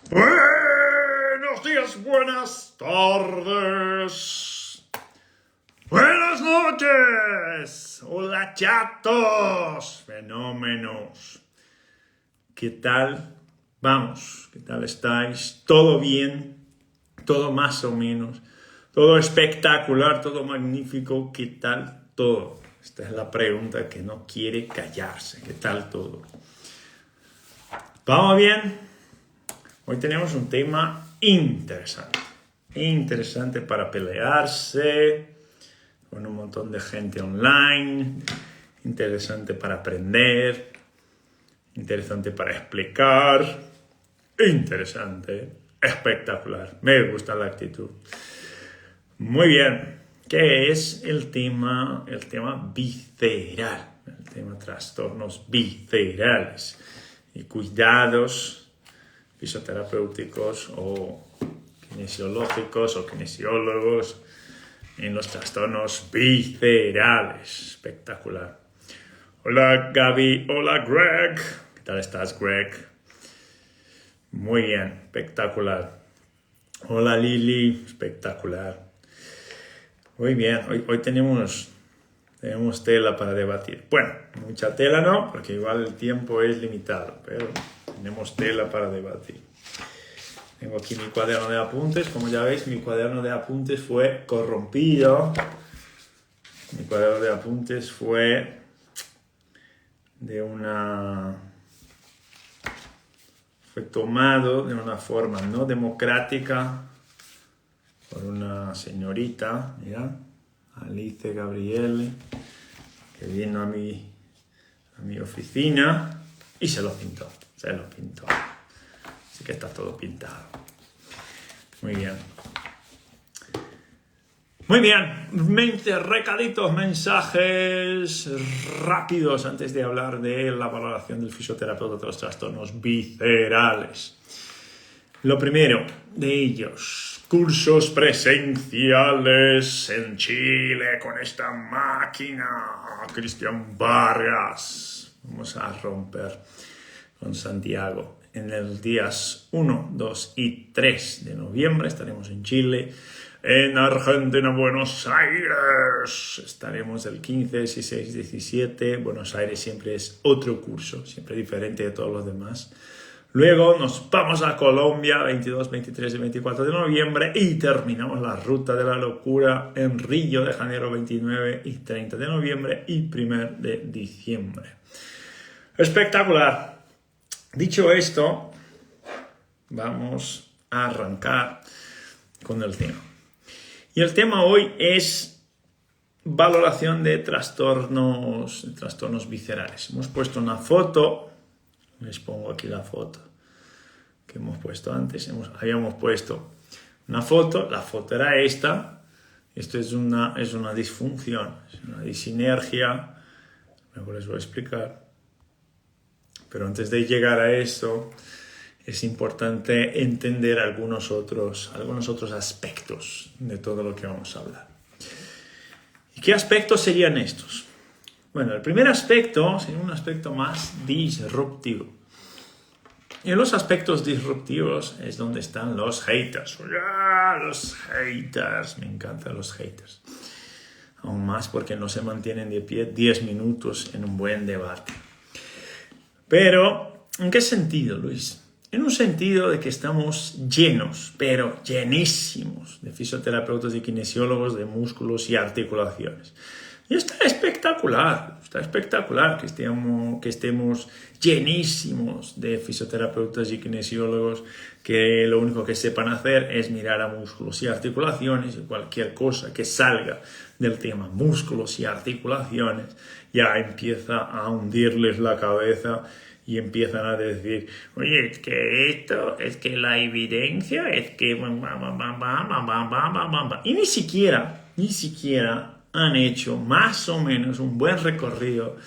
Buenos días, buenas tardes, buenas noches, hola chatos, fenómenos. ¿Qué tal? Vamos, ¿qué tal estáis? ¿Todo bien? ¿Todo más o menos? ¿Todo espectacular? ¿Todo magnífico? ¿Qué tal todo? Esta es la pregunta que no quiere callarse. ¿Qué tal todo? ¿Vamos bien? Hoy tenemos un tema interesante para pelearse con un montón de gente online, interesante para aprender, interesante para explicar, interesante, espectacular, me gusta la actitud. Muy bien, ¿qué es el tema? El tema visceral, el tema trastornos viscerales y cuidados fisioterapéuticos o kinesiológicos o kinesiólogos en los trastornos viscerales. Espectacular. Hola Gaby, hola Greg. ¿Qué tal estás, Greg? Muy bien, espectacular. Hola Lili, espectacular. Muy bien, hoy tenemos tela para debatir. Bueno, mucha tela no, porque igual el tiempo es limitado, pero tenemos tela para debatir. Tengo aquí mi cuaderno de apuntes. Como ya veis, mi cuaderno de apuntes fue corrompido. Mi cuaderno de apuntes fue fue tomado de una forma no democrática por una señorita, mira, Alice Gabriele, que vino a mi oficina y se lo pintó. Así que está todo pintado. Muy bien. Muy bien. Recaditos, mensajes rápidos antes de hablar de la valoración del fisioterapeuta de los trastornos viscerales. Lo primero de ellos, cursos presenciales en Chile con esta máquina, Cristian Vargas. Vamos a romper con Santiago. En los días 1, 2 y 3 de noviembre estaremos en Chile. En Argentina, Buenos Aires, estaremos el 15, 16, 17. Buenos Aires siempre es otro curso, siempre diferente de todos los demás. Luego nos vamos a Colombia, 22, 23 y 24 de noviembre. Y terminamos la ruta de la locura en Río de Janeiro, 29 y 30 de noviembre y 1 de diciembre. Espectacular. Dicho esto, vamos a arrancar con el tema. Y el tema hoy es valoración de trastornos viscerales. Hemos puesto una foto, les pongo aquí la foto que hemos puesto antes. Habíamos puesto una foto, la foto era esta. Esto es una disfunción, es una disinergia. Luego les voy a explicar. Pero antes de llegar a eso, es importante entender algunos otros aspectos de todo lo que vamos a hablar. ¿Y qué aspectos serían estos? Bueno, el primer aspecto sería un aspecto más disruptivo. Y en los aspectos disruptivos es donde están los haters. Los haters, me encantan los haters. Aún más porque no se mantienen de pie 10 minutos en un buen debate. Pero, ¿en qué sentido, Luis? En un sentido de que estamos llenos, pero llenísimos, de fisioterapeutas y kinesiólogos de músculos y articulaciones. Y está espectacular que estemos llenísimos de fisioterapeutas y kinesiólogos que lo único que sepan hacer es mirar a músculos y articulaciones, y cualquier cosa que salga del tema músculos y articulaciones ya empieza a hundirles la cabeza y empiezan a decir, oye, es que esto, es que la evidencia, es que... Y ni siquiera han hecho más o menos un buen recorrido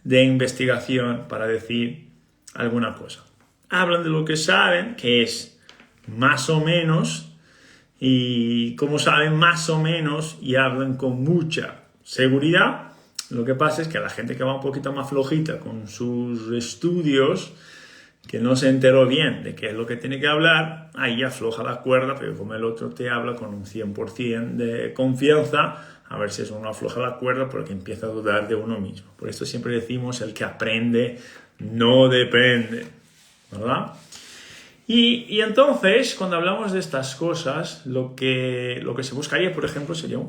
de investigación para decir alguna cosa. Hablan de lo que saben, que es más o menos, y como saben más o menos y hablan con mucha seguridad, lo que pasa es que a la gente que va un poquito más flojita con sus estudios, que no se enteró bien de qué es lo que tiene que hablar, ahí afloja la cuerda, pero como el otro te habla con un 100% de confianza, a ver si eso no afloja la cuerda porque empieza a dudar de uno mismo. Por esto siempre decimos, el que aprende no depende, ¿verdad? Y entonces, cuando hablamos de estas cosas, lo que se buscaría, por ejemplo, serían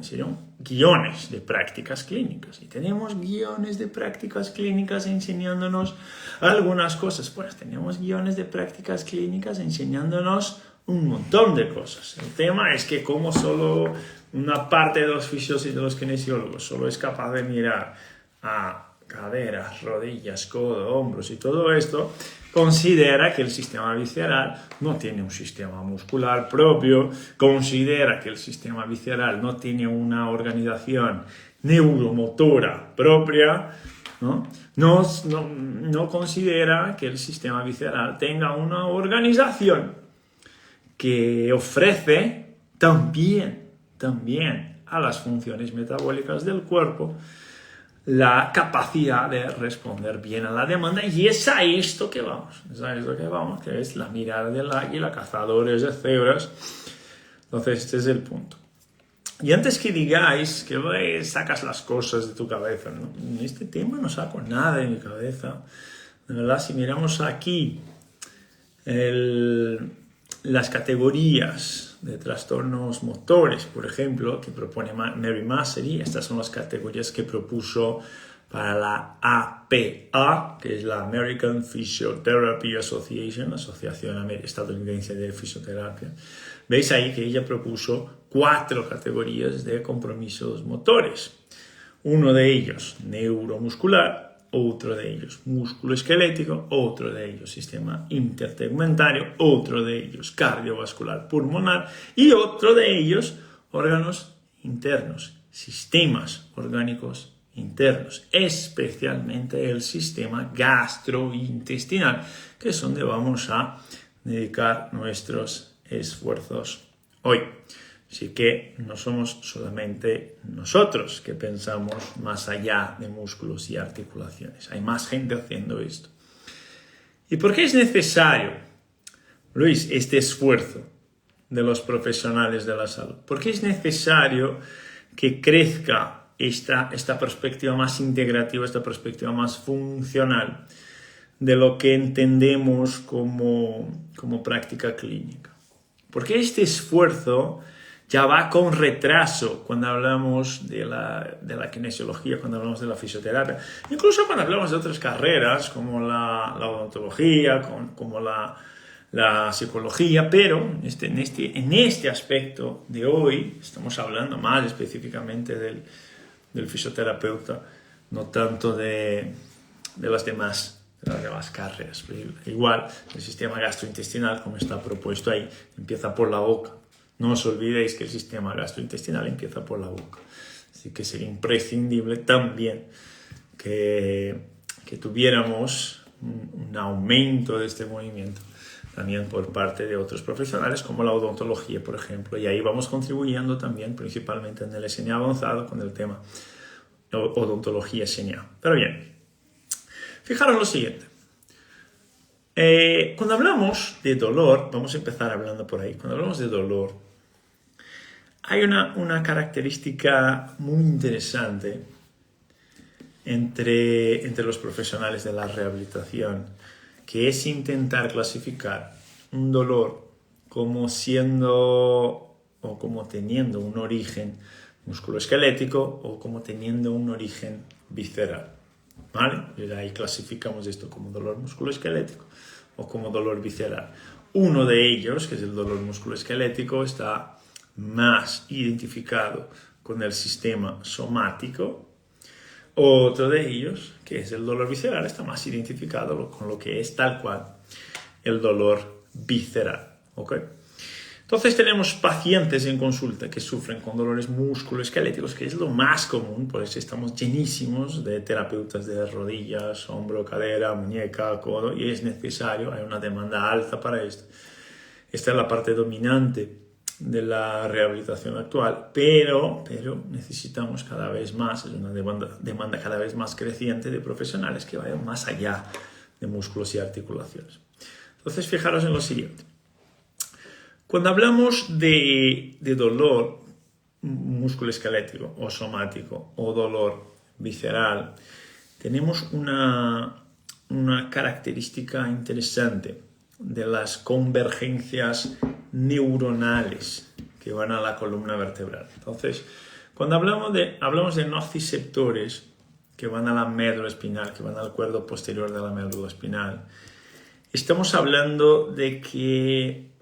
guiones de prácticas clínicas. Y tenemos guiones de prácticas clínicas enseñándonos algunas cosas. Pues tenemos guiones de prácticas clínicas enseñándonos un montón de cosas. El tema es que como solo una parte de los fisios y de los kinesiólogos solo es capaz de mirar a caderas, rodillas, codo, hombros y todo esto, considera que el sistema visceral no tiene un sistema muscular propio, considera que el sistema visceral no tiene una organización neuromotora propia, no considera que el sistema visceral tenga una organización que ofrece también a las funciones metabólicas del cuerpo la capacidad de responder bien a la demanda, y es a esto que vamos, que es la mirada del águila, cazadores de cebras. Entonces este es el punto. Y antes que digáis que sacas las cosas de tu cabeza, ¿no? En este tema no saco nada de mi cabeza. De verdad, si miramos aquí las categorías de trastornos motores, por ejemplo, que propone Mary Massery, estas son las categorías que propuso para la APA, que es la American Physiotherapy Association, Asociación Estadounidense de Fisioterapia. Veis ahí que ella propuso 4 categorías de compromisos motores. Uno de ellos neuromuscular, otro de ellos músculo esquelético, otro de ellos sistema intertegumentario, otro de ellos cardiovascular pulmonar y otro de ellos órganos internos, sistemas orgánicos internos, especialmente el sistema gastrointestinal, que es donde vamos a dedicar nuestros esfuerzos hoy. Así que no somos solamente nosotros que pensamos más allá de músculos y articulaciones. Hay más gente haciendo esto. ¿Y por qué es necesario, Luis, este esfuerzo de los profesionales de la salud? ¿Por qué es necesario que crezca esta perspectiva más integrativa, esta perspectiva más funcional de lo que entendemos como práctica clínica? Porque este esfuerzo ya va con retraso cuando hablamos de la kinesiología, cuando hablamos de la fisioterapia, incluso cuando hablamos de otras carreras como la odontología, como la psicología, pero en este aspecto de hoy estamos hablando más específicamente del fisioterapeuta, no tanto de las demás carreras. Igual, el sistema gastrointestinal, como está propuesto ahí, empieza por la boca. No os olvidéis que el sistema gastrointestinal empieza por la boca. Así que sería imprescindible también que tuviéramos un aumento de este movimiento también por parte de otros profesionales como la odontología, por ejemplo. Y ahí vamos contribuyendo también principalmente en el SMA avanzado con el tema odontología SMA. Pero bien, fijaros lo siguiente. Cuando hablamos de dolor, vamos a empezar hablando por ahí. Cuando hablamos de dolor, hay una característica muy interesante entre los profesionales de la rehabilitación, que es intentar clasificar un dolor como siendo o como teniendo un origen musculoesquelético o como teniendo un origen visceral. ¿Vale? Y ahí clasificamos esto como dolor musculoesquelético o como dolor visceral. Uno de ellos, que es el dolor musculoesquelético, está más identificado con el sistema somático. Otro de ellos, que es el dolor visceral, está más identificado con lo que es tal cual el dolor visceral. ¿Okay? Entonces tenemos pacientes en consulta que sufren con dolores musculoesqueléticos, que es lo más común, por eso estamos llenísimos de terapeutas de rodillas, hombro, cadera, muñeca, codo, y es necesario, hay una demanda alta para esto. Esta es la parte dominante de la rehabilitación actual, pero necesitamos cada vez más, es una demanda cada vez más creciente de profesionales que vayan más allá de músculos y articulaciones. Entonces, fijaros en lo siguiente. Cuando hablamos de dolor musculoesquelético o somático o dolor visceral, tenemos una característica interesante de las convergencias neuronales que van a la columna vertebral. Entonces, cuando hablamos de nociceptores que van a la médula espinal, que van al cuerdo posterior de la médula espinal, estamos hablando de que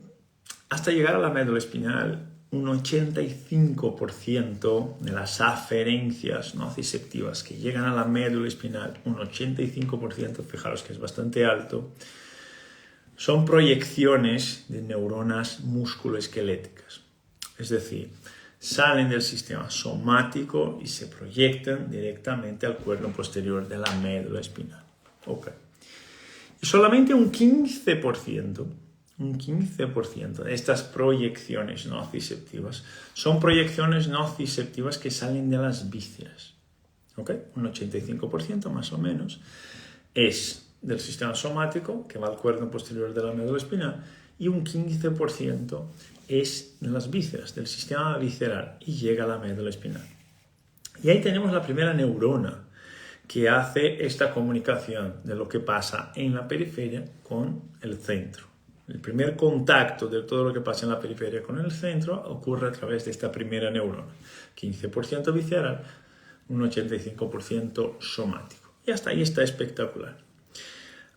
hasta llegar a la médula espinal, un 85% de las aferencias nociceptivas que llegan a la médula espinal, un 85%, fijaros que es bastante alto, son proyecciones de neuronas musculoesqueléticas. Es decir, salen del sistema somático y se proyectan directamente al cuerno posterior de la médula espinal. Okay. Y solamente un 15% de estas proyecciones nociceptivas son proyecciones nociceptivas que salen de las vísceras. ¿Okay? Un 85% más o menos es del sistema somático, que va al cuerno posterior de la médula espinal, y un 15% es de las vísceras, del sistema visceral, y llega a la médula espinal. Y ahí tenemos la primera neurona que hace esta comunicación de lo que pasa en la periferia con el centro. El primer contacto de todo lo que pasa en la periferia con el centro ocurre a través de esta primera neurona. 15% visceral, un 85% somático. Y hasta ahí está espectacular.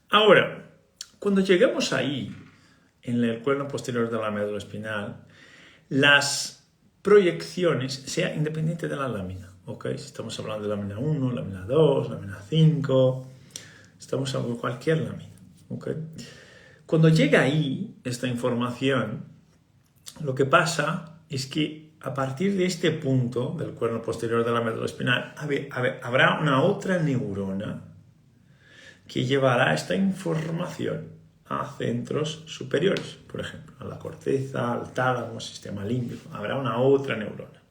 Ahora, cuando llegamos ahí, en el cuerno posterior de la médula espinal, las proyecciones, sea independiente de la lámina, ¿ok? Si estamos hablando de lámina 1, lámina 2, lámina 5, estamos hablando de cualquier lámina, ¿ok? Cuando llega ahí esta información, lo que pasa es que a partir de este punto del cuerno posterior de la médula espinal habrá una otra neurona que llevará esta información a centros superiores, por ejemplo, a la corteza, al tálamo, sistema límbico. Habrá una otra neurona.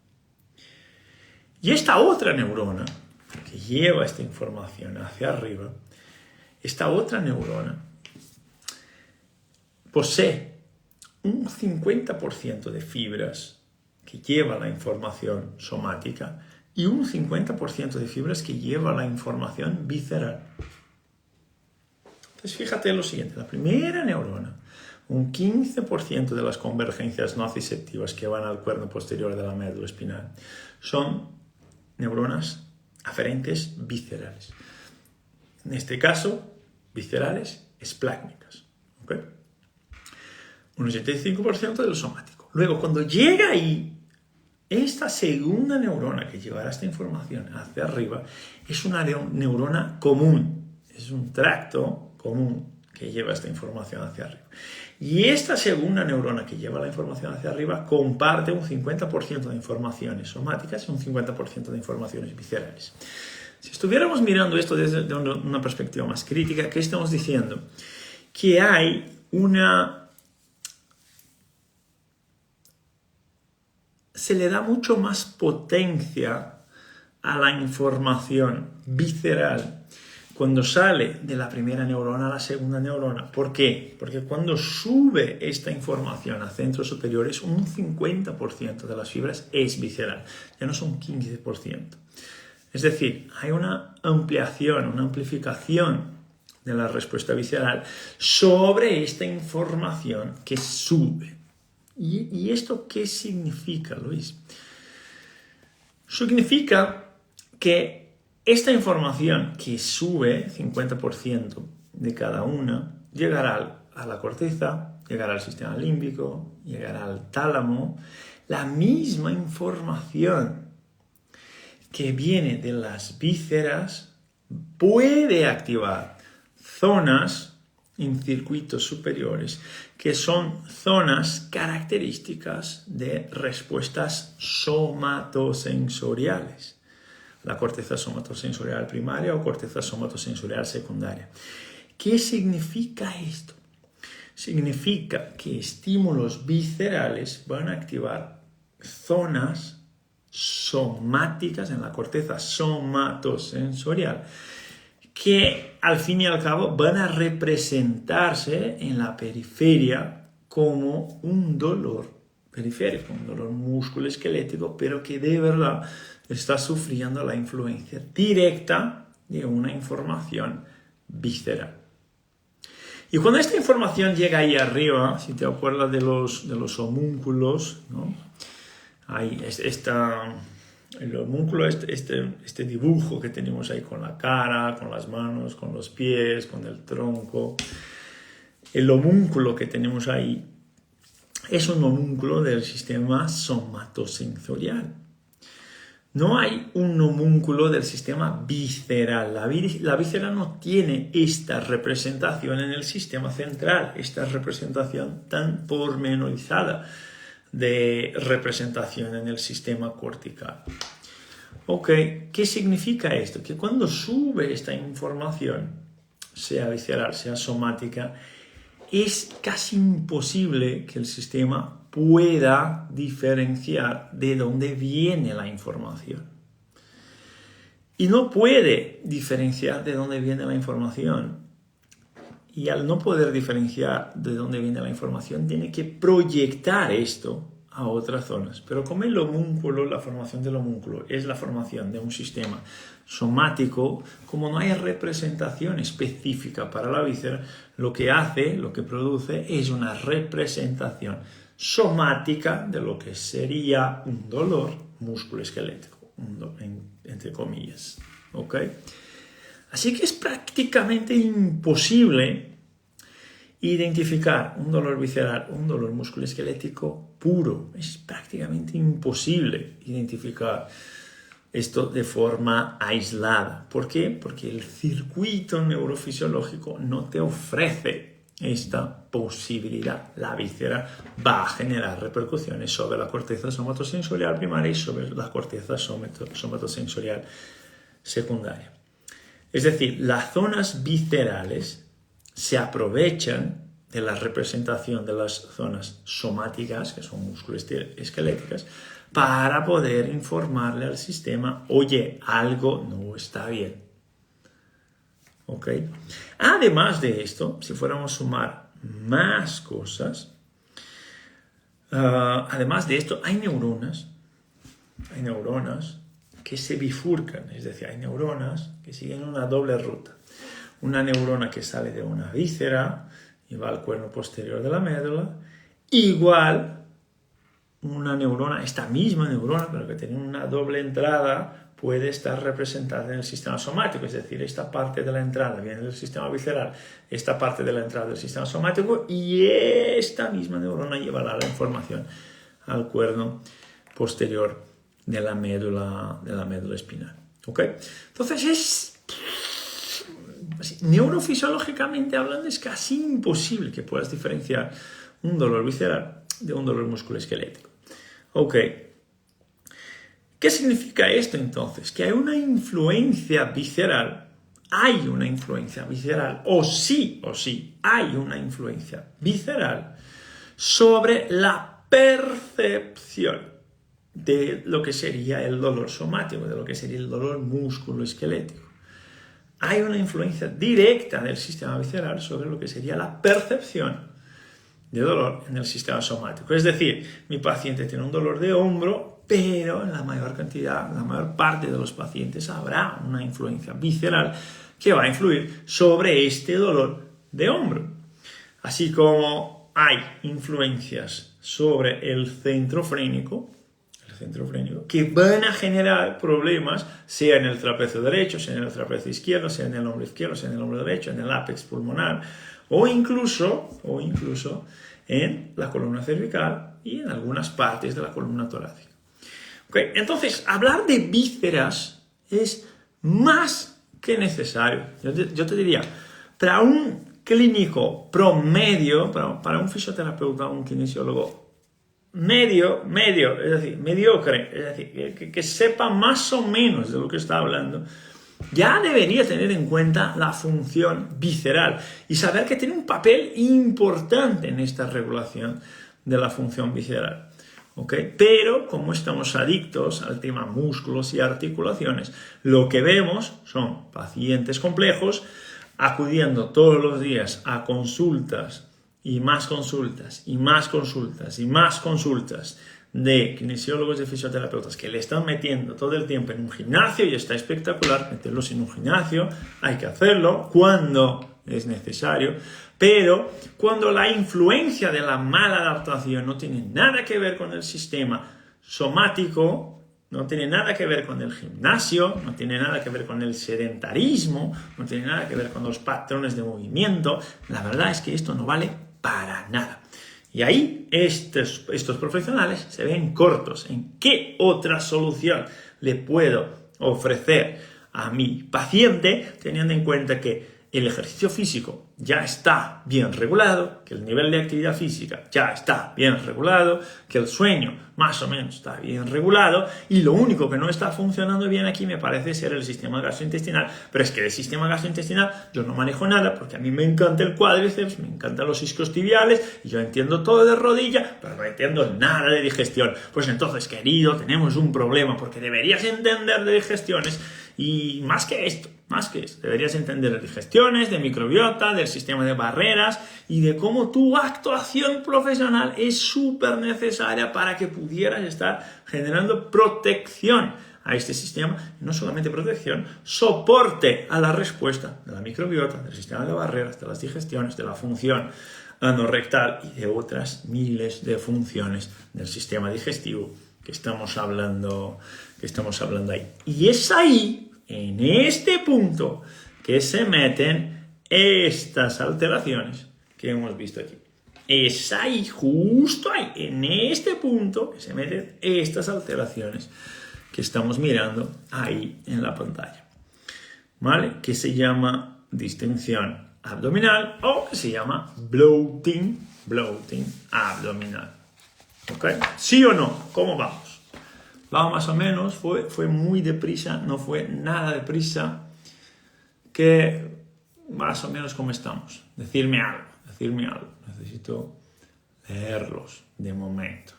Y esta otra neurona que lleva esta información hacia arriba, esta otra neurona posee un 50% de fibras que lleva la información somática y un 50% de fibras que lleva la información visceral. Entonces fíjate en lo siguiente, la primera neurona, un 15% de las convergencias nociceptivas que van al cuerno posterior de la médula espinal son neuronas aferentes viscerales. En este caso, viscerales esplácnicas. ¿Okay? Un 85% de lo somático. Luego, cuando llega ahí, esta segunda neurona que llevará esta información hacia arriba es una neurona común. Es un tracto común que lleva esta información hacia arriba. Y esta segunda neurona que lleva la información hacia arriba comparte un 50% de informaciones somáticas y un 50% de informaciones viscerales. Si estuviéramos mirando esto desde una perspectiva más crítica, ¿qué estamos diciendo? Que hay se le da mucho más potencia a la información visceral cuando sale de la primera neurona a la segunda neurona. ¿Por qué? Porque cuando sube esta información a centros superiores, un 50% de las fibras es visceral, ya no son 15%. Es decir, hay una ampliación, una amplificación de la respuesta visceral sobre esta información que sube. ¿Y esto qué significa, Luis? Significa que esta información que sube, 50% de cada una, llegará a la corteza, llegará al sistema límbico, llegará al tálamo. La misma información que viene de las vísceras puede activar zonas en circuitos superiores que son zonas características de respuestas somatosensoriales. La corteza somatosensorial primaria o corteza somatosensorial secundaria. ¿Qué significa esto? Significa que estímulos viscerales van a activar zonas somáticas en la corteza somatosensorial que al fin y al cabo van a representarse en la periferia como un dolor periférico, un dolor musculoesquelético, pero que de verdad está sufriendo la influencia directa de una información visceral. Y cuando esta información llega ahí arriba, si te acuerdas de los homúnculos, ¿no? Hay el homúnculo, este dibujo que tenemos ahí con la cara, con las manos, con los pies, con el tronco. El homúnculo que tenemos ahí es un homúnculo del sistema somatosensorial. No hay un homúnculo del sistema visceral. La víscera no tiene esta representación en el sistema central, esta representación tan pormenorizada de representación en el sistema cortical. Ok, ¿qué significa esto? Que cuando sube esta información, sea visceral, sea somática, es casi imposible que el sistema pueda diferenciar de dónde viene la información. Y no puede diferenciar de dónde viene la información. Y al no poder diferenciar de dónde viene la información, tiene que proyectar esto a otras zonas. Pero como el homúnculo, la formación del homúnculo es la formación de un sistema somático, como no hay representación específica para la víscera, lo que produce es una representación somática de lo que sería un dolor musculoesquelético, entre comillas. ¿Ok? Así que es prácticamente imposible identificar un dolor visceral, un dolor musculoesquelético puro. Es prácticamente imposible identificar esto de forma aislada. ¿Por qué? Porque el circuito neurofisiológico no te ofrece esta posibilidad. La víscera va a generar repercusiones sobre la corteza somatosensorial primaria y sobre la corteza somatosensorial secundaria. Es decir, las zonas viscerales se aprovechan de la representación de las zonas somáticas, que son musculoesqueléticas, para poder informarle al sistema, oye, algo no está bien. ¿Ok? Además de esto, si fuéramos a sumar más cosas, además de esto, hay neuronas que se bifurcan, es decir, hay neuronas que siguen una doble ruta. Una neurona que sale de una víscera y va al cuerno posterior de la médula, igual esta misma neurona, pero que tiene una doble entrada, puede estar representada en el sistema somático, es decir, esta parte de la entrada viene del sistema visceral, esta parte de la entrada del sistema somático, y esta misma neurona llevará la información al cuerno posterior de la médula espinal. ¿Ok? Entonces neurofisiológicamente hablando, es casi imposible que puedas diferenciar un dolor visceral de un dolor musculoesquelético. Ok. ¿Qué significa esto entonces? Que hay una influencia visceral. O sí, hay una influencia visceral sobre la percepción de lo que sería el dolor somático, de lo que sería el dolor musculoesquelético. Hay una influencia directa del sistema visceral sobre lo que sería la percepción de dolor en el sistema somático. Es decir, mi paciente tiene un dolor de hombro, pero en la mayor parte de los pacientes habrá una influencia visceral que va a influir sobre este dolor de hombro. Así como hay influencias sobre el centro frénico, que van a generar problemas, sea en el trapecio derecho, sea en el trapecio izquierdo, sea en el hombro izquierdo, sea en el hombro derecho, en el ápex pulmonar, o incluso en la columna cervical y en algunas partes de la columna torácica. Okay. Entonces, hablar de vísceras es más que necesario. Yo te diría, para un clínico promedio, para un fisioterapeuta, un kinesiólogo medio, es decir, mediocre, es decir, que sepa más o menos de lo que está hablando, ya debería tener en cuenta la función visceral y saber que tiene un papel importante en esta regulación de la función visceral. ¿ok? Pero como estamos adictos al tema músculos y articulaciones, lo que vemos son pacientes complejos acudiendo todos los días a consultas y más consultas y más consultas y más consultas de kinesiólogos y fisioterapeutas que le están metiendo todo el tiempo en un gimnasio, y está espectacular meterlos en un gimnasio, hay que hacerlo cuando es necesario, pero cuando la influencia de la mala adaptación no tiene nada que ver con el sistema somático, no tiene nada que ver con el gimnasio, no tiene nada que ver con el sedentarismo, no tiene nada que ver con los patrones de movimiento, la verdad es que esto no vale para nada. Y ahí estos profesionales se ven cortos en qué otra solución le puedo ofrecer a mi paciente, teniendo en cuenta que el ejercicio físico ya está bien regulado, que el nivel de actividad física ya está bien regulado, que el sueño más o menos está bien regulado, y lo único que no está funcionando bien aquí me parece ser el sistema gastrointestinal. Pero es que del sistema gastrointestinal yo no manejo nada, porque a mí me encanta el cuádriceps, me encantan los isquiotibiales, y yo entiendo todo de rodilla, pero no entiendo nada de digestión. Pues entonces, querido, tenemos un problema, porque deberías entender de digestiones, y más que esto, deberías entender de digestiones, de microbiota, del sistema de barreras y de cómo tu actuación profesional es súper necesaria para que pudieras estar generando protección a este sistema. No solamente protección, soporte a la respuesta de la microbiota, del sistema de barreras, de las digestiones, de la función anorrectal y de otras miles de funciones del sistema digestivo que estamos hablando ahí. Y es ahí, en este punto, que se meten estas alteraciones que hemos visto aquí. Es ahí, justo ahí, en este punto, que se meten estas alteraciones que estamos mirando ahí en la pantalla, ¿vale? Que se llama distensión abdominal o que se llama bloating abdominal. ¿Ok? ¿Sí o no? ¿Cómo vamos? Vamos más o menos, fue muy deprisa, no fue nada deprisa, que más o menos cómo estamos. Decidme algo. Necesito leerlos de momento.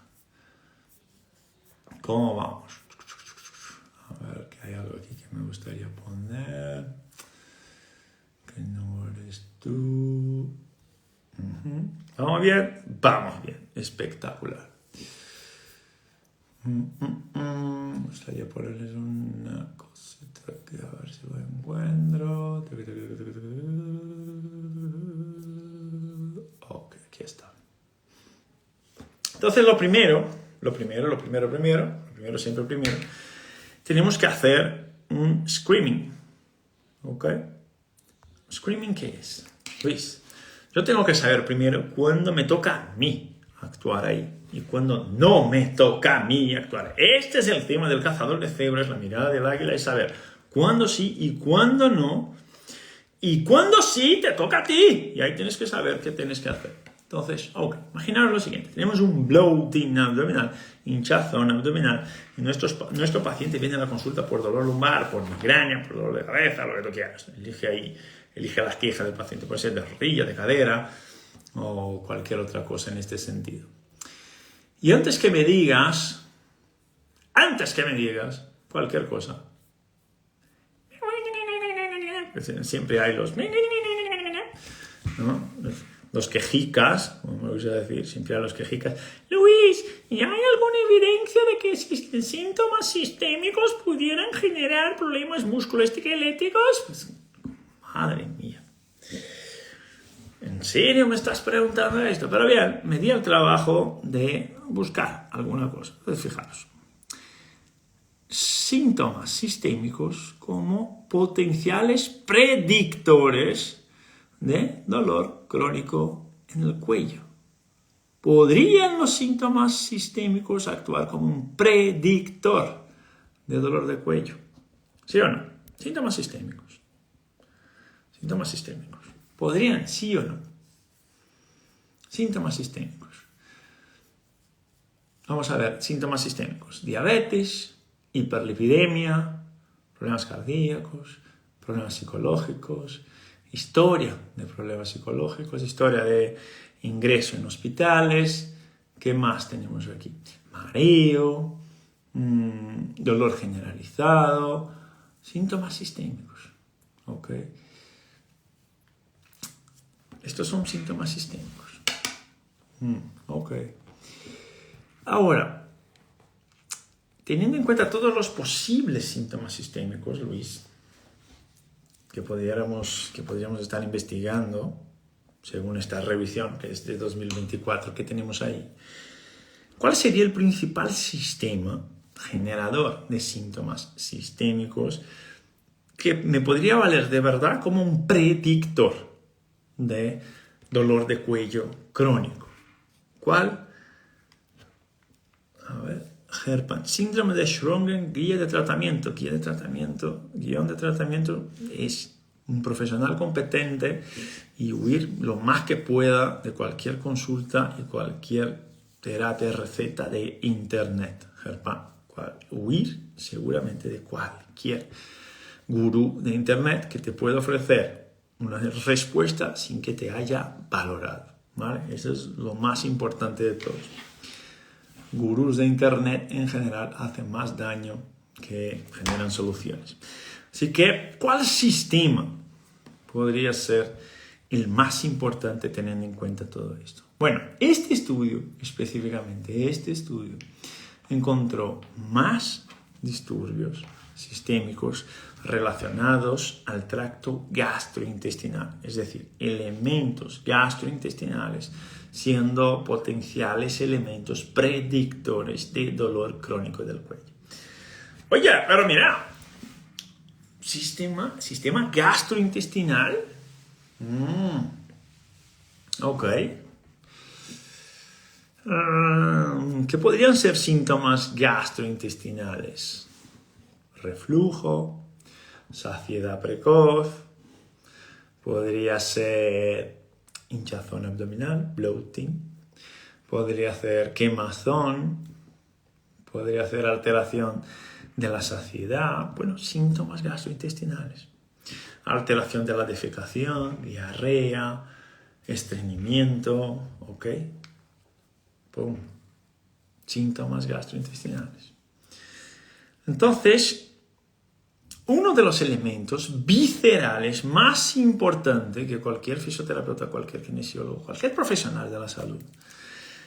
¿Cómo vamos? A ver, que hay algo aquí que me gustaría poner. Que no eres tú. ¿Vamos bien? Vamos bien. Espectacular. Me gustaría ponerles una cosita que a ver si lo encuentro. Ok, aquí está. Entonces lo primero, siempre primero, tenemos que hacer un screaming. ¿Ok? ¿Screaming qué es? Luis, yo tengo que saber primero cuándo me toca a mí actuar ahí y cuándo no me toca a mí actuar. Este es el tema del cazador de cebras, la mirada del águila, es saber cuándo sí y cuándo no, y cuándo sí te toca a ti. Y ahí tienes que saber qué tienes que hacer. Entonces, ok, imaginaros lo siguiente. Tenemos un bloating abdominal, hinchazón abdominal, y nuestro paciente viene a la consulta por dolor lumbar, por migraña, por dolor de cabeza, lo que tú quieras. Elige las quejas del paciente, puede ser de rodilla, de cadera o cualquier otra cosa en este sentido. Y antes que me digas cualquier cosa, siempre hay los quejicas, como me gusta decir, siempre hay los quejicas. Luis, ¿y hay alguna evidencia de que síntomas sistémicos pudieran generar problemas musculoesqueléticos? Pues, madre mía. ¿En serio me estás preguntando esto? Pero bien, me di el trabajo de buscar alguna cosa. Entonces, fijaros. Síntomas sistémicos como potenciales predictores de dolor crónico en el cuello. ¿Podrían los síntomas sistémicos actuar como un predictor de dolor de cuello? ¿Sí o no? Síntomas sistémicos. ¿Podrían, sí o no? Síntomas sistémicos. Vamos a ver, síntomas sistémicos. Diabetes, hiperlipidemia, problemas cardíacos, problemas psicológicos, historia de problemas psicológicos, historia de ingreso en hospitales, ¿Qué más tenemos aquí? Mareo, dolor generalizado, síntomas sistémicos. ¿Ok? Estos son síntomas sistémicos. Ok. Ahora, teniendo en cuenta todos los posibles síntomas sistémicos, Luis, que podríamos estar investigando, según esta revisión que es de 2024 que tenemos ahí, ¿cuál sería el principal sistema generador de síntomas sistémicos que me podría valer de verdad como un predictor de dolor de cuello crónico? ¿Cuál? A ver, Herpan, síndrome de Sjögren, guía de tratamiento. Guión de tratamiento es un profesional competente y huir lo más que pueda de cualquier consulta y cualquier terapia receta de internet. Herpan, huir seguramente de cualquier gurú de internet que te pueda ofrecer una respuesta sin que te haya valorado, ¿vale? Eso es lo más importante de todo. Gurús de internet en general hacen más daño que generan soluciones. Así que, ¿cuál sistema podría ser el más importante teniendo en cuenta todo esto? Bueno, este estudio encontró más disturbios sistémicos relacionados al tracto gastrointestinal, es decir, elementos gastrointestinales siendo potenciales elementos predictores de dolor crónico del cuello. Oye, pero mira, sistema gastrointestinal. Ok. ¿Qué podrían ser síntomas gastrointestinales? Reflujo, saciedad precoz, podría ser hinchazón abdominal, bloating, podría ser quemazón, podría ser alteración de la saciedad, bueno, síntomas gastrointestinales, alteración de la defecación, diarrea, estreñimiento, ¿ok? ¡Pum! Síntomas gastrointestinales. Entonces, uno de los elementos viscerales más importantes que cualquier fisioterapeuta, cualquier kinesiólogo, cualquier profesional de la salud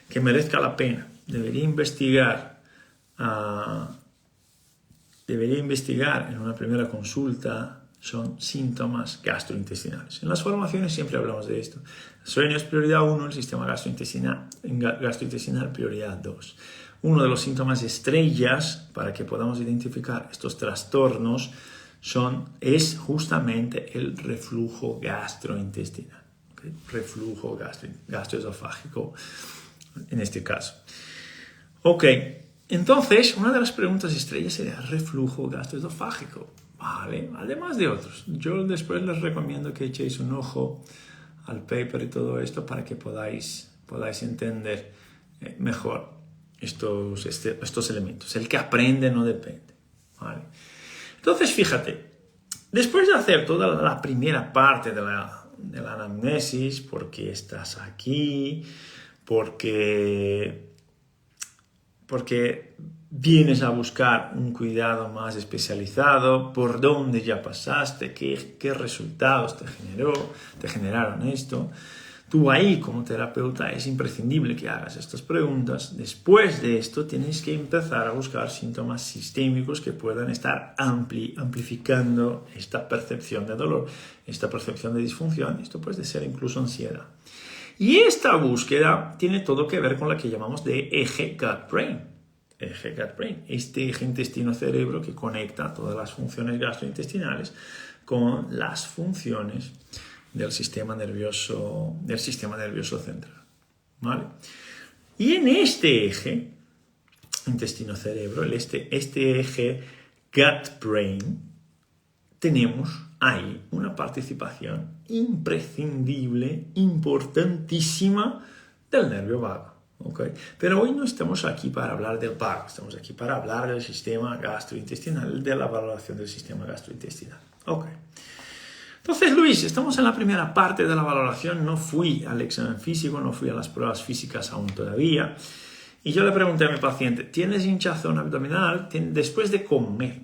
que merezca la pena debería investigar en una primera consulta son síntomas gastrointestinales. En las formaciones siempre hablamos de esto. El sueño es prioridad 1, el sistema gastrointestinal prioridad 2. Uno de los síntomas estrellas para que podamos identificar estos trastornos es justamente el reflujo gastrointestinal, ¿okay? Reflujo gastroesofágico en este caso. Ok, entonces una de las preguntas estrellas sería reflujo gastroesofágico, ¿vale? Además de otros. Yo después les recomiendo que echéis un ojo al paper y todo esto para que podáis entender mejor estos elementos. El que aprende no depende, ¿vale? Entonces, fíjate, después de hacer toda la primera parte de la anamnesis, ¿por qué estás aquí? Porque vienes a buscar un cuidado más especializado, por dónde ya pasaste, qué resultados te generaron esto. Tú ahí, como terapeuta, es imprescindible que hagas estas preguntas. Después de esto, tienes que empezar a buscar síntomas sistémicos que puedan estar amplificando esta percepción de dolor, esta percepción de disfunción. Esto puede ser incluso ansiedad. Y esta búsqueda tiene todo que ver con la que llamamos de eje gut-brain. Eje gut-brain, este eje intestino-cerebro que conecta todas las funciones gastrointestinales con las funciones del sistema nervioso central, ¿vale? Y en este eje intestino-cerebro, este eje gut-brain, tenemos ahí una participación imprescindible, importantísima del nervio vago, ¿ok? Pero hoy no estamos aquí para hablar del vago, estamos aquí para hablar del sistema gastrointestinal, de la valoración del sistema gastrointestinal, ¿ok? Entonces, Luis, estamos en la primera parte de la valoración. No fui al examen físico, no fui a las pruebas físicas aún todavía. Y yo le pregunté a mi paciente, ¿tienes hinchazón abdominal después de comer?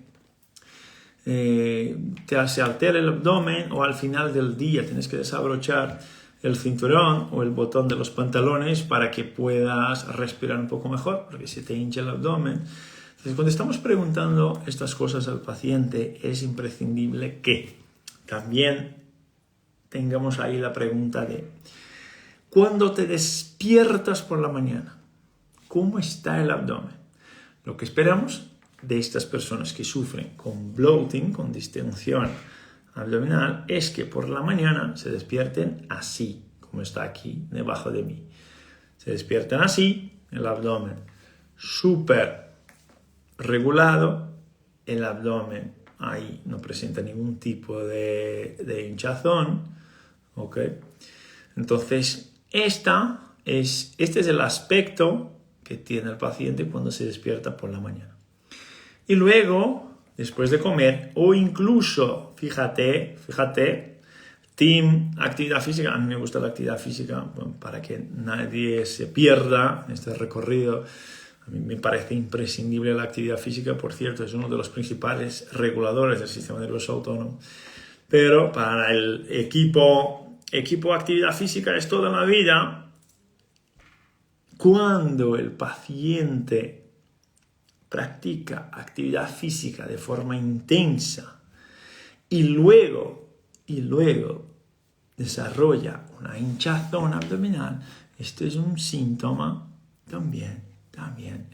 Se altera el abdomen o al final del día tienes que desabrochar el cinturón o el botón de los pantalones para que puedas respirar un poco mejor, porque se te hincha el abdomen. Entonces, cuando estamos preguntando estas cosas al paciente, es imprescindible que también tengamos ahí la pregunta de cuando te despiertas por la mañana, ¿cómo está el abdomen? Lo que esperamos de estas personas que sufren con bloating, con distensión abdominal, es que por la mañana se despierten así, como está aquí debajo de mí. Se despiertan así, el abdomen súper regulado, el abdomen ahí no presenta ningún tipo de hinchazón, ¿ok? Entonces, este es el aspecto que tiene el paciente cuando se despierta por la mañana. Y luego, después de comer, o incluso, fíjate, team, actividad física. A mí me gusta la actividad física, bueno, para que nadie se pierda en este recorrido. A mí me parece imprescindible la actividad física, por cierto, es uno de los principales reguladores del sistema nervioso autónomo. Pero para el equipo actividad física es toda la vida. Cuando el paciente practica actividad física de forma intensa y luego desarrolla una hinchazón abdominal, esto es un síntoma también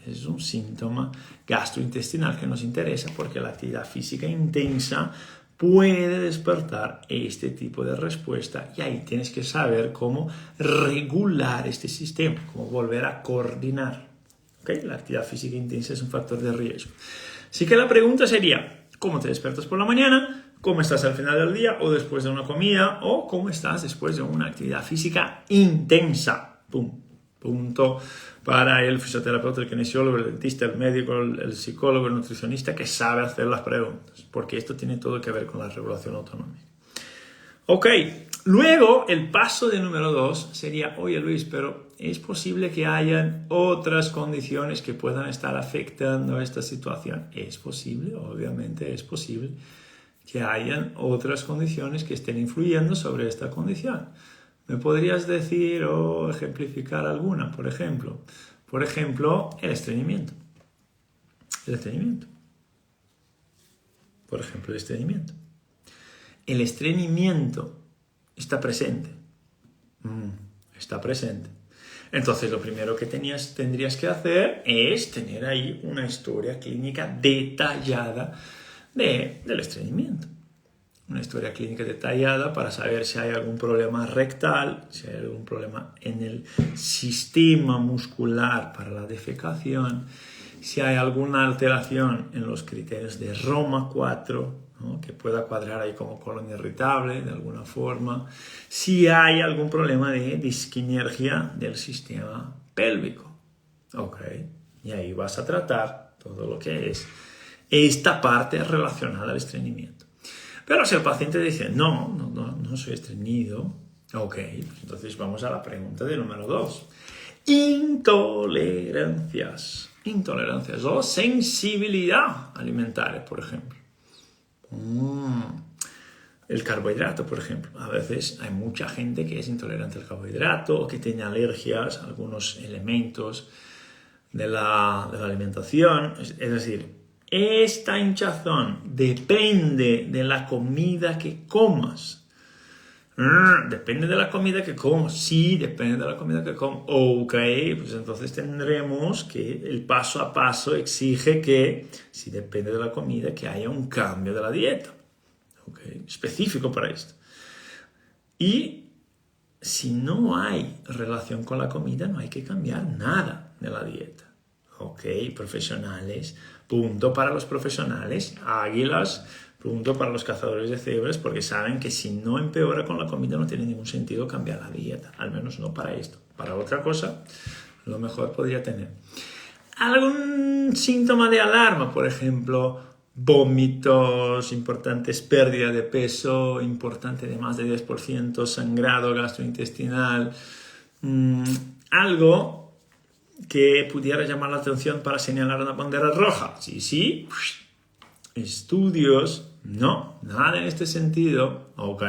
es un síntoma gastrointestinal que nos interesa, porque la actividad física intensa puede despertar este tipo de respuesta, y ahí tienes que saber cómo regular este sistema, cómo volver a coordinar. ¿Okay? La actividad física intensa es un factor de riesgo. Así que la pregunta sería, ¿cómo te despiertas por la mañana? ¿Cómo estás al final del día o después de una comida? ¿O cómo estás después de una actividad física intensa? ¡Pum! Punto para el fisioterapeuta, el kinesiólogo, el dentista, el médico, el psicólogo, el nutricionista que sabe hacer las preguntas, porque esto tiene todo que ver con la regulación autonómica. Ok, luego el paso de número 2 sería, oye Luis, pero ¿es posible que hayan otras condiciones que puedan estar afectando esta situación? Es posible, obviamente es posible que hayan otras condiciones que estén influyendo sobre esta condición. ¿Me podrías decir o ejemplificar alguna? Por ejemplo, el estreñimiento. El estreñimiento está presente. Está presente. Entonces, lo primero que tendrías que hacer es tener ahí una historia clínica detallada del estreñimiento. Una historia clínica detallada para saber si hay algún problema rectal, si hay algún problema en el sistema muscular para la defecación, si hay alguna alteración en los criterios de Roma 4, ¿no? Que pueda cuadrar ahí como colon irritable de alguna forma, si hay algún problema de disquinergia del sistema pélvico. Ok, y ahí vas a tratar todo lo que es esta parte relacionada al estreñimiento. Pero si el paciente dice, no soy estreñido, ok, entonces vamos a la pregunta de número 2. Intolerancias o sensibilidad alimentaria, por ejemplo. El carbohidrato, por ejemplo. A veces hay mucha gente que es intolerante al carbohidrato o que tiene alergias a algunos elementos de la alimentación. Es decir, esta hinchazón depende de la comida que comas. Depende de la comida que como. Sí, depende de la comida que como. Ok, pues entonces tendremos que el paso a paso exige que, si depende de la comida, que haya un cambio de la dieta. Ok, específico para esto. Y si no hay relación con la comida, no hay que cambiar nada de la dieta. Ok, profesionales, punto para los profesionales, águilas, punto para los cazadores de cebras, porque saben que si no empeora con la comida no tiene ningún sentido cambiar la dieta, al menos no para esto. Para otra cosa, lo mejor podría tener algún síntoma de alarma, por ejemplo, vómitos importantes, pérdida de peso importante de más de 10%, sangrado gastrointestinal, algo que pudiera llamar la atención para señalar una bandera roja? Sí. Estudios, no, nada en este sentido. Ok.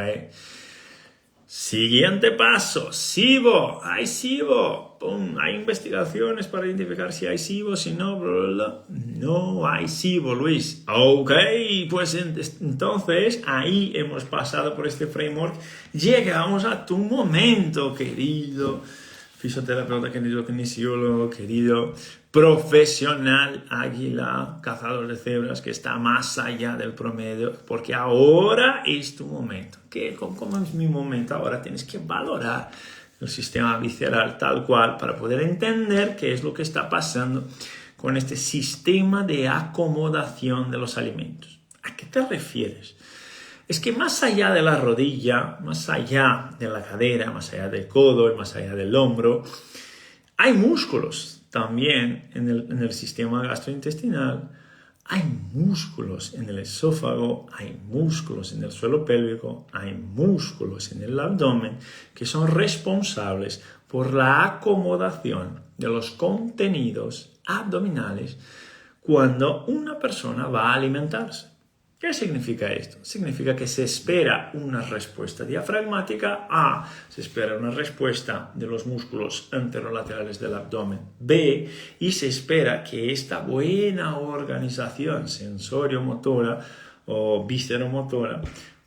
Siguiente paso, SIBO, hay SIBO, ¡pum! Hay investigaciones para identificar si hay SIBO, si no, bla, bla, bla. No hay SIBO, Luis. Ok, pues entonces ahí hemos pasado por este framework. Llegamos a tu momento, querido fisioterapeuta, querido kinesiólogo, querido profesional águila, cazador de cebras, que está más allá del promedio, porque ahora es tu momento. ¿Cómo es mi momento? Ahora tienes que valorar el sistema visceral tal cual para poder entender qué es lo que está pasando con este sistema de acomodación de los alimentos. ¿A qué te refieres? Es que más allá de la rodilla, más allá de la cadera, más allá del codo y más allá del hombro, hay músculos también en el sistema gastrointestinal, hay músculos en el esófago, hay músculos en el suelo pélvico, hay músculos en el abdomen que son responsables por la acomodación de los contenidos abdominales cuando una persona va a alimentarse. ¿Qué significa esto? Significa que se espera una respuesta diafragmática A, se espera una respuesta de los músculos anterolaterales del abdomen B, y se espera que esta buena organización sensorio-motora o visceromotora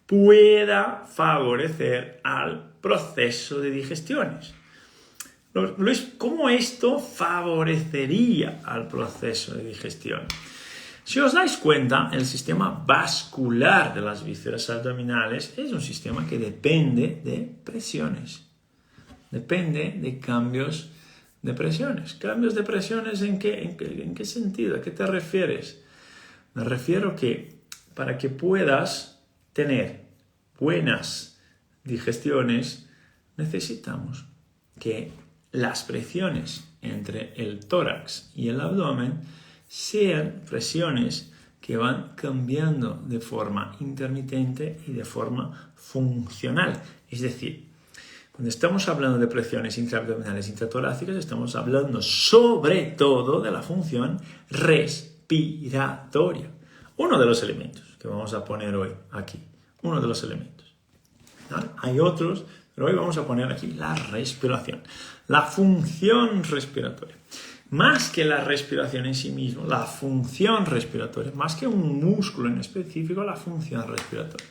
pueda favorecer al proceso de digestiones. Luis, ¿cómo esto favorecería al proceso de digestión? Si os dais cuenta, el sistema vascular de las vísceras abdominales es un sistema que depende de presiones. Depende de cambios de presiones. ¿Cambios de presiones en qué sentido? ¿A qué te refieres? Me refiero que para que puedas tener buenas digestiones, necesitamos que las presiones entre el tórax y el abdomen sean presiones que van cambiando de forma intermitente y de forma funcional. Es decir, cuando estamos hablando de presiones intraabdominales, intratorácicas, estamos hablando sobre todo de la función respiratoria. Uno de los elementos que vamos a poner hoy aquí. Uno de los elementos. ¿Vale? Hay otros, pero hoy vamos a poner aquí la respiración. La función respiratoria. Más que la respiración en sí mismo, la función respiratoria, más que un músculo en específico, la función respiratoria.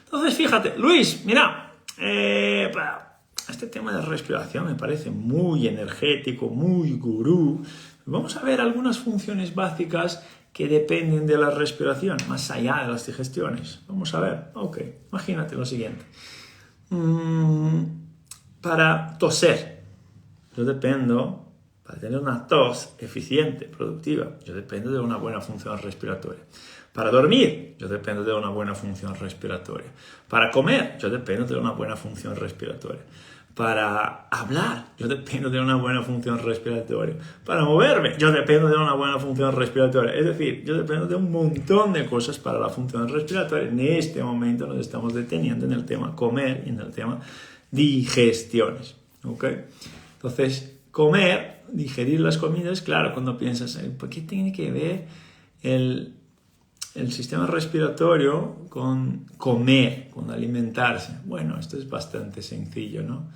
Entonces, fíjate, Luis, mira, este tema de respiración me parece muy energético, muy gurú. Vamos a ver algunas funciones básicas que dependen de la respiración, más allá de las digestiones. Vamos a ver, ok, imagínate lo siguiente. Para toser, yo dependo. Para tener una tos eficiente, productiva, yo dependo de una buena función respiratoria. Para dormir, yo dependo de una buena función respiratoria. Para comer, yo dependo de una buena función respiratoria. Para hablar, yo dependo de una buena función respiratoria. Para moverme, yo dependo de una buena función respiratoria. Es decir, yo dependo de un montón de cosas para la función respiratoria. En este momento nos estamos deteniendo en el tema comer y en el tema digestiones. ¿Ok? Entonces, comer, digerir las comidas, claro, cuando piensas, ¿por qué tiene que ver el sistema respiratorio con comer, con alimentarse? Bueno, esto es bastante sencillo, ¿no?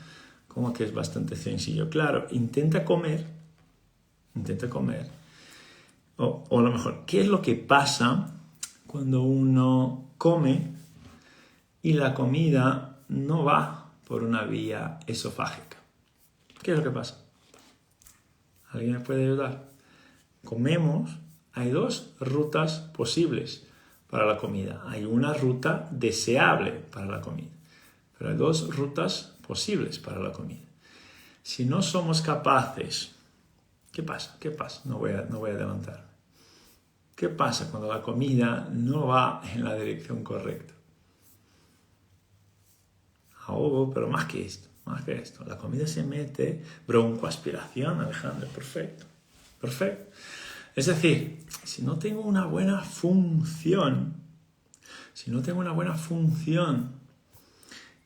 ¿Cómo que es bastante sencillo? Claro, intenta comer, o a lo mejor, ¿qué es lo que pasa cuando uno come y la comida no va por una vía esofágica? ¿Qué es lo que pasa? ¿Alguien me puede ayudar? Comemos, hay dos rutas posibles para la comida. Hay una ruta deseable para la comida, pero hay dos rutas posibles para la comida. Si no somos capaces, ¿qué pasa? No voy a adelantar. ¿Qué pasa cuando la comida no va en la dirección correcta? Ahogo, pero más que esto. La comida se mete, broncoaspiración, Alejandro, perfecto. Es decir, si no tengo una buena función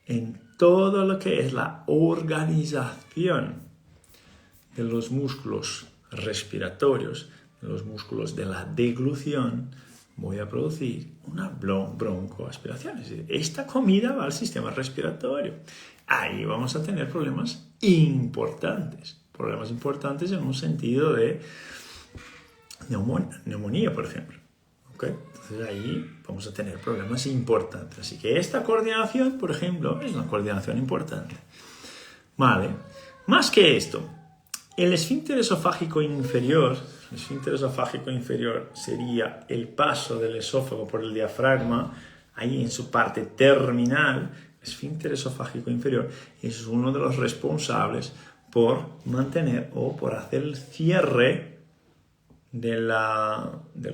en todo lo que es la organización de los músculos respiratorios, de los músculos de la deglución, voy a producir una broncoaspiración. Es decir, esta comida va al sistema respiratorio. Ahí vamos a tener problemas importantes. Problemas importantes en un sentido de neumonía, por ejemplo. ¿Okay? Entonces ahí vamos a tener problemas importantes. Así que esta coordinación, por ejemplo, es una coordinación importante. Vale. Más que esto, el esfínter esofágico inferior sería el paso del esófago por el diafragma, ahí en su parte terminal. El esfínter esofágico inferior es uno de los responsables por mantener o por hacer el cierre del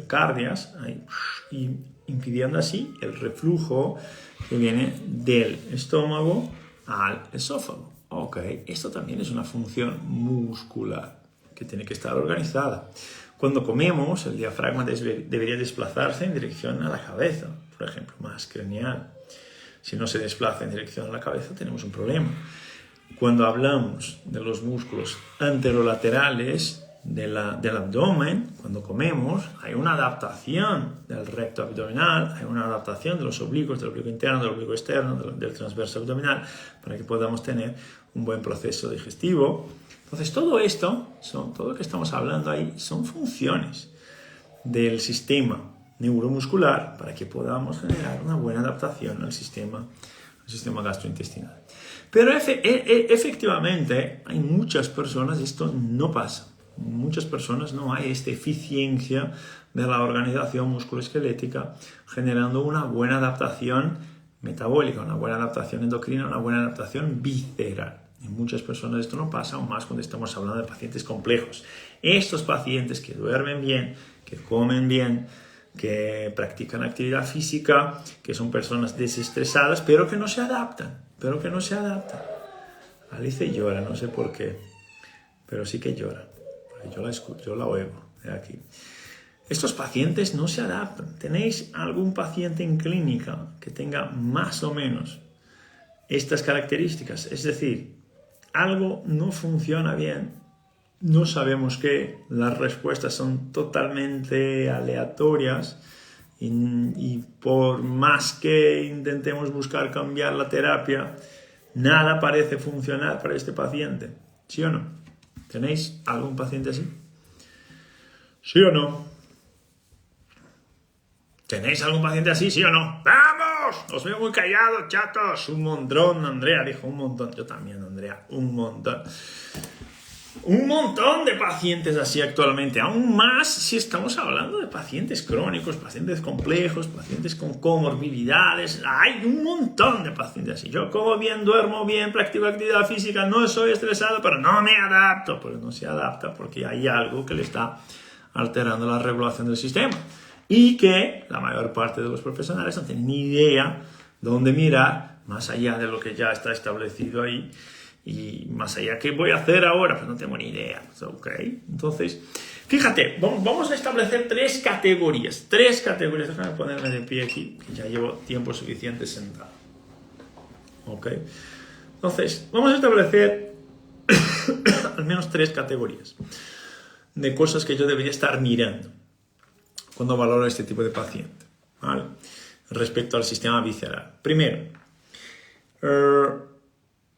cardias, ahí, y impidiendo así el reflujo que viene del estómago al esófago. Ok, esto también es una función muscular que tiene que estar organizada. Cuando comemos, el diafragma debería desplazarse en dirección a la cabeza, por ejemplo, más craneal. Si no se desplaza en dirección a la cabeza, tenemos un problema. Cuando hablamos de los músculos anterolaterales del abdomen, cuando comemos, hay una adaptación del recto abdominal, hay una adaptación de los oblicuos, del oblicuo interno, del oblicuo externo, del transverso abdominal, para que podamos tener un buen proceso digestivo. Entonces, todo esto, todo lo que estamos hablando ahí, son funciones del sistema neuromuscular para que podamos generar una buena adaptación al sistema gastrointestinal. Pero efectivamente, hay muchas personas, esto no pasa. Muchas personas no hay esta eficiencia de la organización musculoesquelética generando una buena adaptación metabólica, una buena adaptación endocrina, una buena adaptación visceral. En muchas personas esto no pasa, aún más cuando estamos hablando de pacientes complejos. Estos pacientes que duermen bien, que comen bien, que practican actividad física, que son personas desestresadas, pero que no se adaptan. Alice llora, no sé por qué, pero sí que llora. Yo la escucho, yo la oigo de aquí. Estos pacientes no se adaptan. ¿Tenéis algún paciente en clínica que tenga más o menos estas características? Es decir, algo no funciona bien, no sabemos qué, las respuestas son totalmente aleatorias y por más que intentemos buscar cambiar la terapia, nada parece funcionar para este paciente. ¿Sí o no? ¿Tenéis algún paciente así? ¿Sí o no? ¿Tenéis algún paciente así? ¿Sí o no? ¡Vamos! Os veo muy callados, chatos. Un montón, Andrea dijo un montón. Yo también, Andrea, un montón. Un montón de pacientes así actualmente. Aún más si estamos hablando de pacientes crónicos, pacientes complejos, pacientes con comorbilidades. Hay un montón de pacientes así. Yo como bien, duermo bien, practico actividad física, no soy estresado, pero no me adapto. Pero no se adapta porque hay algo que le está alterando la regulación del sistema. Y que la mayor parte de los profesionales no tienen ni idea dónde mirar, más allá de lo que ya está establecido ahí. Y más allá, ¿qué voy a hacer ahora? Pues no tengo ni idea. Okay. Entonces, fíjate, vamos a establecer tres categorías. Déjame ponerme de pie aquí, que ya llevo tiempo suficiente sentado. Ok. Entonces, vamos a establecer al menos tres categorías de cosas que yo debería estar mirando cuando valoro este tipo de paciente, ¿vale? Respecto al sistema visceral. Primero,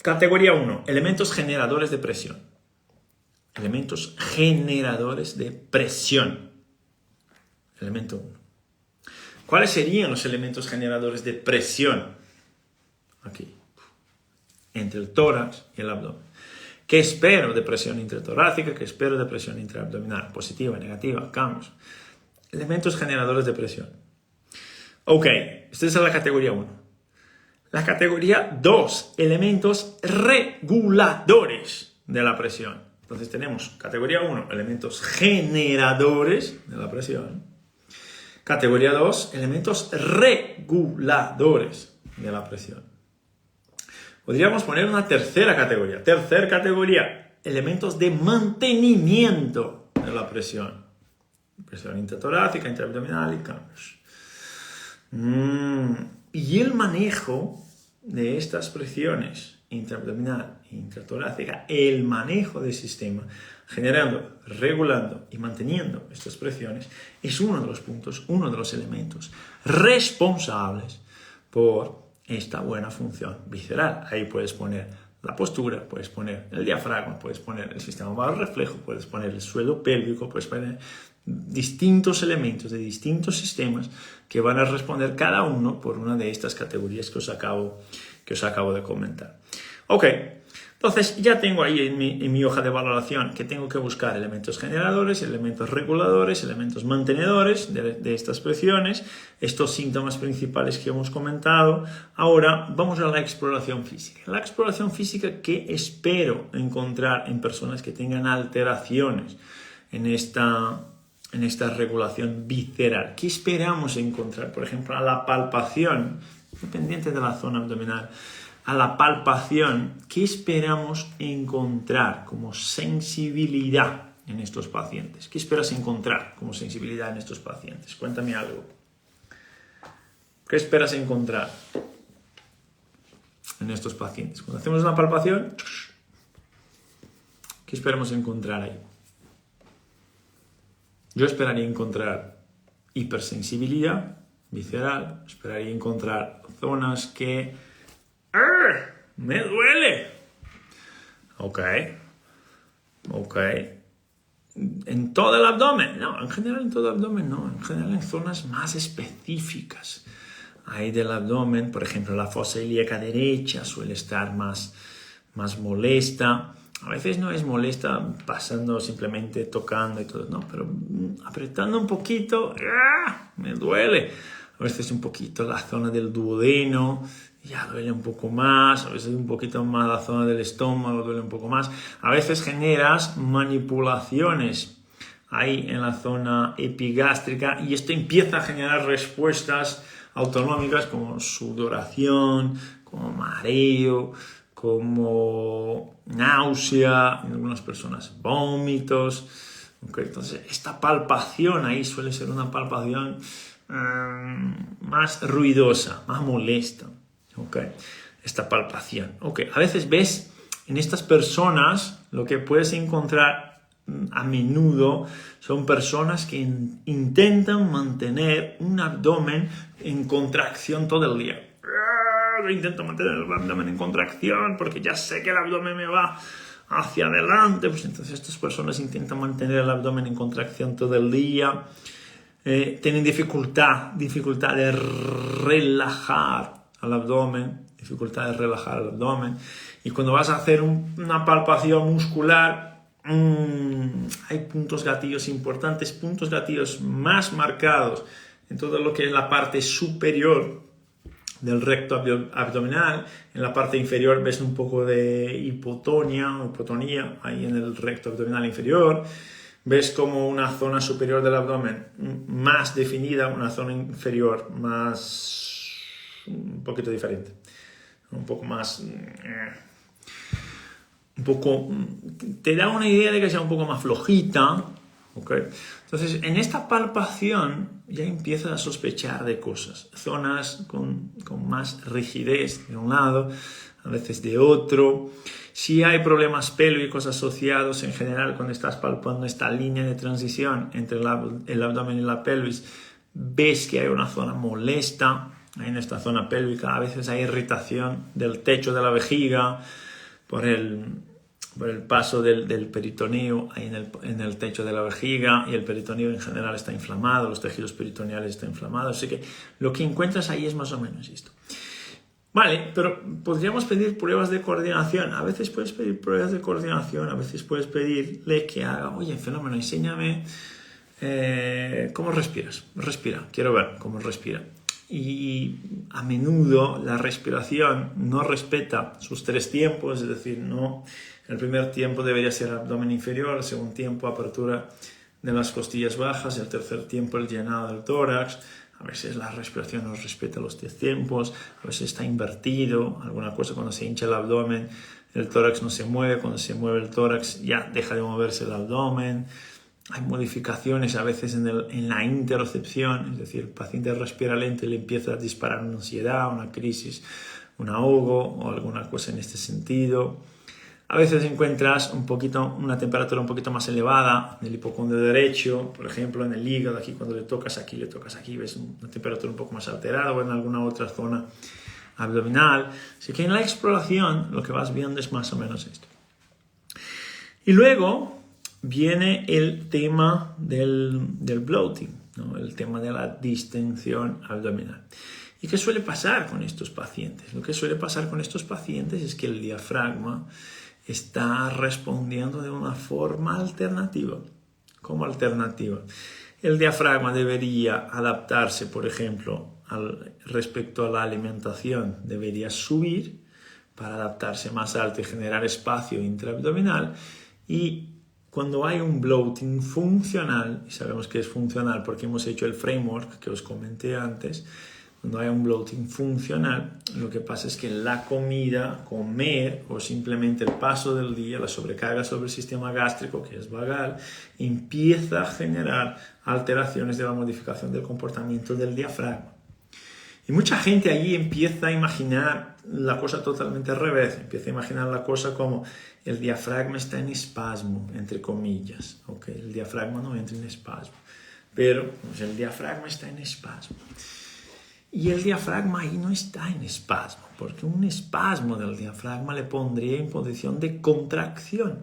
categoría 1, elementos generadores de presión. Elementos generadores de presión. Elemento 1. ¿Cuáles serían los elementos generadores de presión? Aquí. Entre el tórax y el abdomen. ¿Qué espero de presión intratorácica? ¿Qué espero de presión intraabdominal? Positiva, negativa, cambios. Elementos generadores de presión. Ok, esta es la categoría 1. La categoría 2, elementos reguladores de la presión. Entonces tenemos categoría 1, elementos generadores de la presión. Categoría 2, elementos reguladores de la presión. Podríamos poner una tercera categoría. Tercera categoría, elementos de mantenimiento de la presión. Presión intratorácica, intraabdominal y cambios. Y el manejo de estas presiones intraabdominal e intratorácica, el manejo del sistema, generando, regulando y manteniendo estas presiones, es uno de los puntos, uno de los elementos responsables por esta buena función visceral. Ahí puedes poner la postura, puedes poner el diafragma, puedes poner el sistema vago-reflejo, puedes poner el suelo pélvico, puedes poner distintos elementos de distintos sistemas que van a responder cada uno por una de estas categorías que os acabo de comentar. Ok, entonces ya tengo ahí en mi hoja de valoración que tengo que buscar elementos generadores, elementos reguladores, elementos mantenedores de estas presiones, estos síntomas principales que hemos comentado. Ahora vamos a la exploración física. La exploración física que espero encontrar en personas que tengan alteraciones en esta regulación visceral. ¿Qué esperamos encontrar? Por ejemplo, a la palpación, dependiente de la zona abdominal, a la palpación, ¿qué esperamos encontrar como sensibilidad en estos pacientes? ¿Qué esperas encontrar como sensibilidad en estos pacientes? Cuéntame algo. ¿Qué esperas encontrar en estos pacientes? Cuando hacemos una palpación, ¿qué esperamos encontrar ahí? Yo esperaría encontrar hipersensibilidad visceral, esperaría encontrar zonas que me duele. Ok. ¿En todo el abdomen? No, en general en todo el abdomen no. En general en zonas más específicas. Ahí del abdomen, por ejemplo, la fosa ilíaca derecha suele estar más molesta. A veces no es molesta pasando simplemente tocando y todo, no, pero apretando un poquito, me duele. A veces un poquito la zona del duodeno, ya duele un poco más, a veces un poquito más la zona del estómago, duele un poco más. A veces generas manipulaciones ahí en la zona epigástrica y esto empieza a generar respuestas autonómicas como sudoración, como mareo, como náusea, en algunas personas vómitos. Okay, entonces esta palpación ahí suele ser una palpación más ruidosa, más molesta. Okay, esta palpación. Okay, a veces ves en estas personas lo que puedes encontrar a menudo son personas que intentan mantener un abdomen en contracción todo el día. Intento mantener el abdomen en contracción porque ya sé que el abdomen me va hacia adelante, pues entonces estas personas intentan mantener el abdomen en contracción todo el día, tienen dificultad de relajar el abdomen, y cuando vas a hacer una palpación muscular hay puntos gatillos importantes, puntos gatillos más marcados en todo lo que es la parte superior del recto abdominal. En la parte inferior ves un poco de hipotonía ahí en el recto abdominal inferior. Ves como una zona superior del abdomen más definida, una zona inferior un poquito diferente, un poco más, te da una idea de que sea un poco más flojita. Okay. Entonces, en esta palpación ya empiezas a sospechar de cosas. Zonas con más rigidez de un lado, a veces de otro. Si hay problemas pélvicos asociados en general cuando estás palpando esta línea de transición entre el abdomen y la pelvis, ves que hay una zona molesta en esta zona pélvica. A veces hay irritación del techo de la vejiga por el paso del peritoneo ahí en el techo de la vejiga, y el peritoneo en general está inflamado, los tejidos peritoneales están inflamados, así que lo que encuentras ahí es más o menos esto. Vale, pero podríamos pedir pruebas de coordinación. A veces puedes pedir pruebas de coordinación, a veces puedes pedirle que haga, oye, fenómeno, enséñame cómo respiras. Respira, quiero ver cómo respira. Y a menudo la respiración no respeta sus 3 tiempos, es decir, no. El primer tiempo debería ser abdomen inferior, el segundo tiempo apertura de las costillas bajas, el tercer tiempo el llenado del tórax. A veces la respiración no respeta los 10 tiempos, a veces está invertido, alguna cosa cuando se hincha el abdomen, el tórax no se mueve, cuando se mueve el tórax ya deja de moverse el abdomen. Hay modificaciones a veces en la interocepción, es decir, el paciente respira lento y le empieza a disparar una ansiedad, una crisis, un ahogo o alguna cosa en este sentido. A veces encuentras una temperatura un poquito más elevada en el hipocondrio derecho, por ejemplo, en el hígado, aquí cuando le tocas aquí, ves una temperatura un poco más alterada, o en alguna otra zona abdominal. Así que en la exploración lo que vas viendo es más o menos esto. Y luego viene el tema del bloating, ¿no? El tema de la distensión abdominal. ¿Y qué suele pasar con estos pacientes? Lo que suele pasar con estos pacientes es que el diafragma está respondiendo de una forma alternativa. Como alternativa, el diafragma debería adaptarse, por ejemplo, respecto a la alimentación, debería subir para adaptarse más alto y generar espacio intraabdominal. Y cuando hay un bloating funcional, y sabemos que es funcional porque hemos hecho el framework que os comenté antes, cuando hay un bloating funcional, lo que pasa es que la comida, comer o simplemente el paso del día, la sobrecarga sobre el sistema gástrico, que es vagal, empieza a generar alteraciones de la modificación del comportamiento del diafragma. Y mucha gente allí empieza a imaginar la cosa totalmente al revés, empieza a imaginar la cosa como el diafragma está en espasmo, entre comillas. ¿Okay? El diafragma no entra en espasmo, pero pues, el diafragma está en espasmo. Y el diafragma ahí no está en espasmo, porque un espasmo del diafragma le pondría en posición de contracción.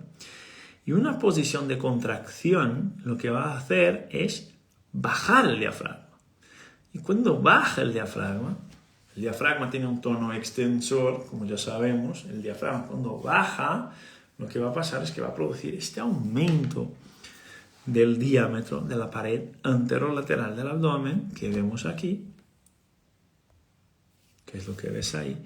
Y una posición de contracción lo que va a hacer es bajar el diafragma. Y cuando baja el diafragma tiene un tono extensor, como ya sabemos, el diafragma cuando baja, lo que va a pasar es que va a producir este aumento del diámetro de la pared anterolateral del abdomen, que vemos aquí, que es lo que ves ahí,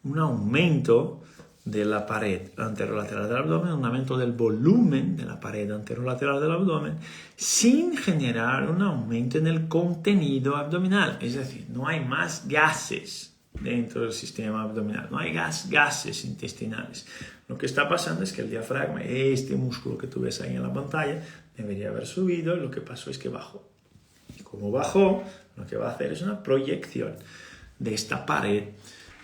un aumento de la pared anterolateral del abdomen, un aumento del volumen de la pared anterolateral del abdomen, sin generar un aumento en el contenido abdominal. Es decir, no hay más gases dentro del sistema abdominal, no hay gases intestinales. Lo que está pasando es que el diafragma, este músculo que tú ves ahí en la pantalla, debería haber subido y lo que pasó es que bajó. Y como bajó, lo que va a hacer es una proyección de esta pared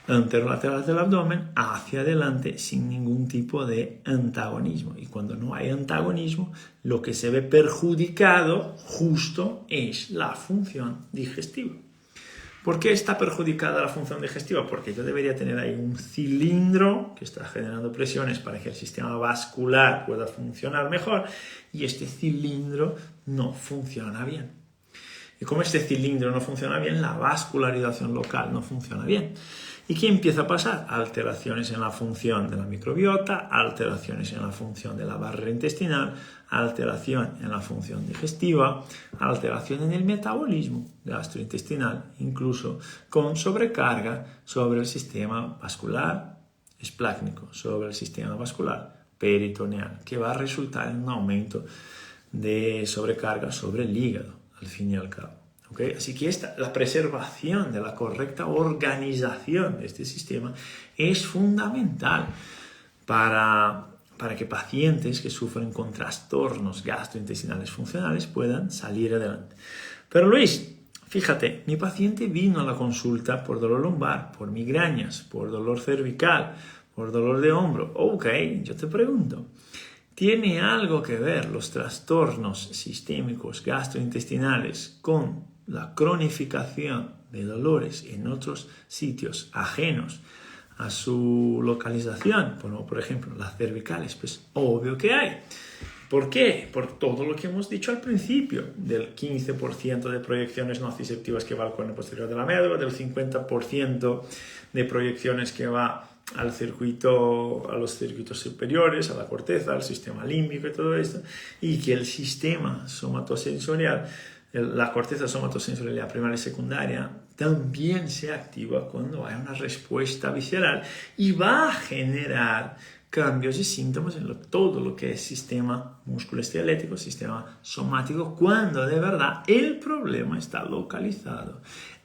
anterolateral del abdomen hacia adelante sin ningún tipo de antagonismo. Y cuando no hay antagonismo, lo que se ve perjudicado justo es la función digestiva. ¿Por qué está perjudicada la función digestiva? Porque yo debería tener ahí un cilindro que está generando presiones para que el sistema vascular pueda funcionar mejor y este cilindro no funciona bien. Y como este cilindro no funciona bien, la vascularización local no funciona bien. ¿Y qué empieza a pasar? Alteraciones en la función de la microbiota, alteraciones en la función de la barrera intestinal, alteración en la función digestiva, alteración en el metabolismo gastrointestinal, incluso con sobrecarga sobre el sistema vascular esplácnico, sobre el sistema vascular peritoneal, que va a resultar en un aumento de sobrecarga sobre el hígado, al fin y al cabo. ¿Okay? Así que la preservación de la correcta organización de este sistema es fundamental para que pacientes que sufren con trastornos gastrointestinales funcionales puedan salir adelante. Pero Luis, fíjate, mi paciente vino a la consulta por dolor lumbar, por migrañas, por dolor cervical, por dolor de hombro. Ok, yo te pregunto, ¿tiene algo que ver los trastornos sistémicos gastrointestinales con la cronificación de dolores en otros sitios ajenos a su localización, como por ejemplo las cervicales? Pues obvio que hay. ¿Por qué? Por todo lo que hemos dicho al principio, del 15% de proyecciones nociceptivas que va al cuerno posterior de la médula, del 50% de proyecciones que va a los circuitos superiores, a la corteza, al sistema límbico y todo esto, y que el sistema somatosensorial, la corteza somatosensorial primaria y secundaria, también se activa cuando hay una respuesta visceral y va a generar cambios y síntomas en todo lo que es sistema musculoesquelético, sistema somático, cuando de verdad el problema está localizado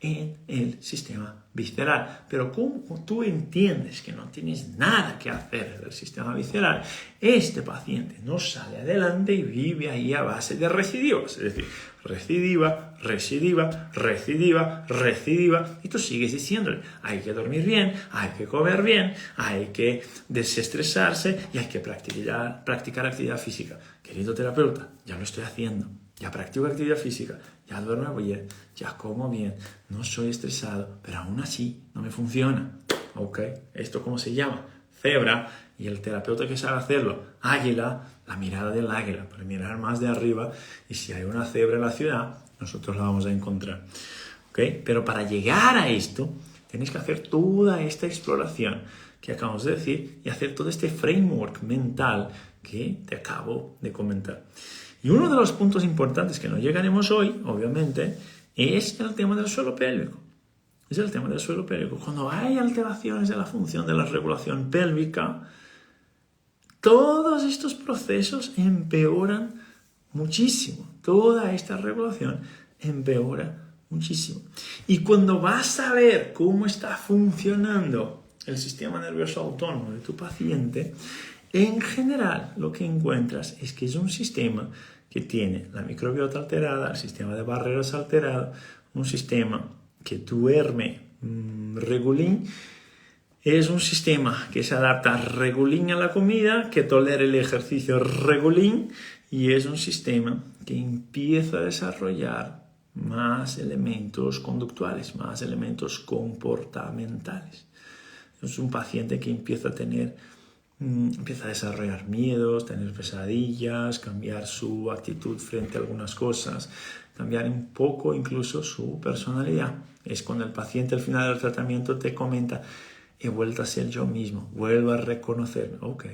en el sistema visceral. Pero como tú entiendes que no tienes nada que hacer en el sistema visceral, este paciente no sale adelante y vive ahí a base de recidivas. Es decir, recidiva, recidiva, recidiva, recidiva. Y tú sigues diciéndole, hay que dormir bien, hay que comer bien, hay que desestresarse y hay que practicar actividad física. Querido terapeuta, ya lo estoy haciendo. Ya practico actividad física, ya duermo bien, ya como bien, no soy estresado, pero aún así no me funciona. ¿Ok? ¿Esto cómo se llama? Cebra, y el terapeuta que sabe hacerlo, águila, la mirada del águila, para mirar más de arriba, y si hay una cebra en la ciudad, nosotros la vamos a encontrar. ¿Ok? Pero para llegar a esto, tenéis que hacer toda esta exploración que acabamos de decir y hacer todo este framework mental que te acabo de comentar. Y uno de los puntos importantes que no llegaremos hoy, obviamente, es el tema del suelo pélvico. Es el tema del suelo pélvico. Cuando hay alteraciones de la función de la regulación pélvica, todos estos procesos empeoran muchísimo. Toda esta regulación empeora muchísimo. Y cuando vas a ver cómo está funcionando el sistema nervioso autónomo de tu paciente, en general lo que encuentras es que es un sistema que tiene la microbiota alterada, el sistema de barreras alterado, un sistema que duerme regulín, es un sistema que se adapta regulín a la comida, que tolera el ejercicio regulín, y es un sistema que empieza a desarrollar más elementos conductuales, más elementos comportamentales. Es un paciente que empieza a desarrollar miedos, tener pesadillas, cambiar su actitud frente a algunas cosas, cambiar un poco incluso su personalidad. Es cuando el paciente al final del tratamiento te comenta, he vuelto a ser yo mismo, vuelvo a reconocerme. Ok,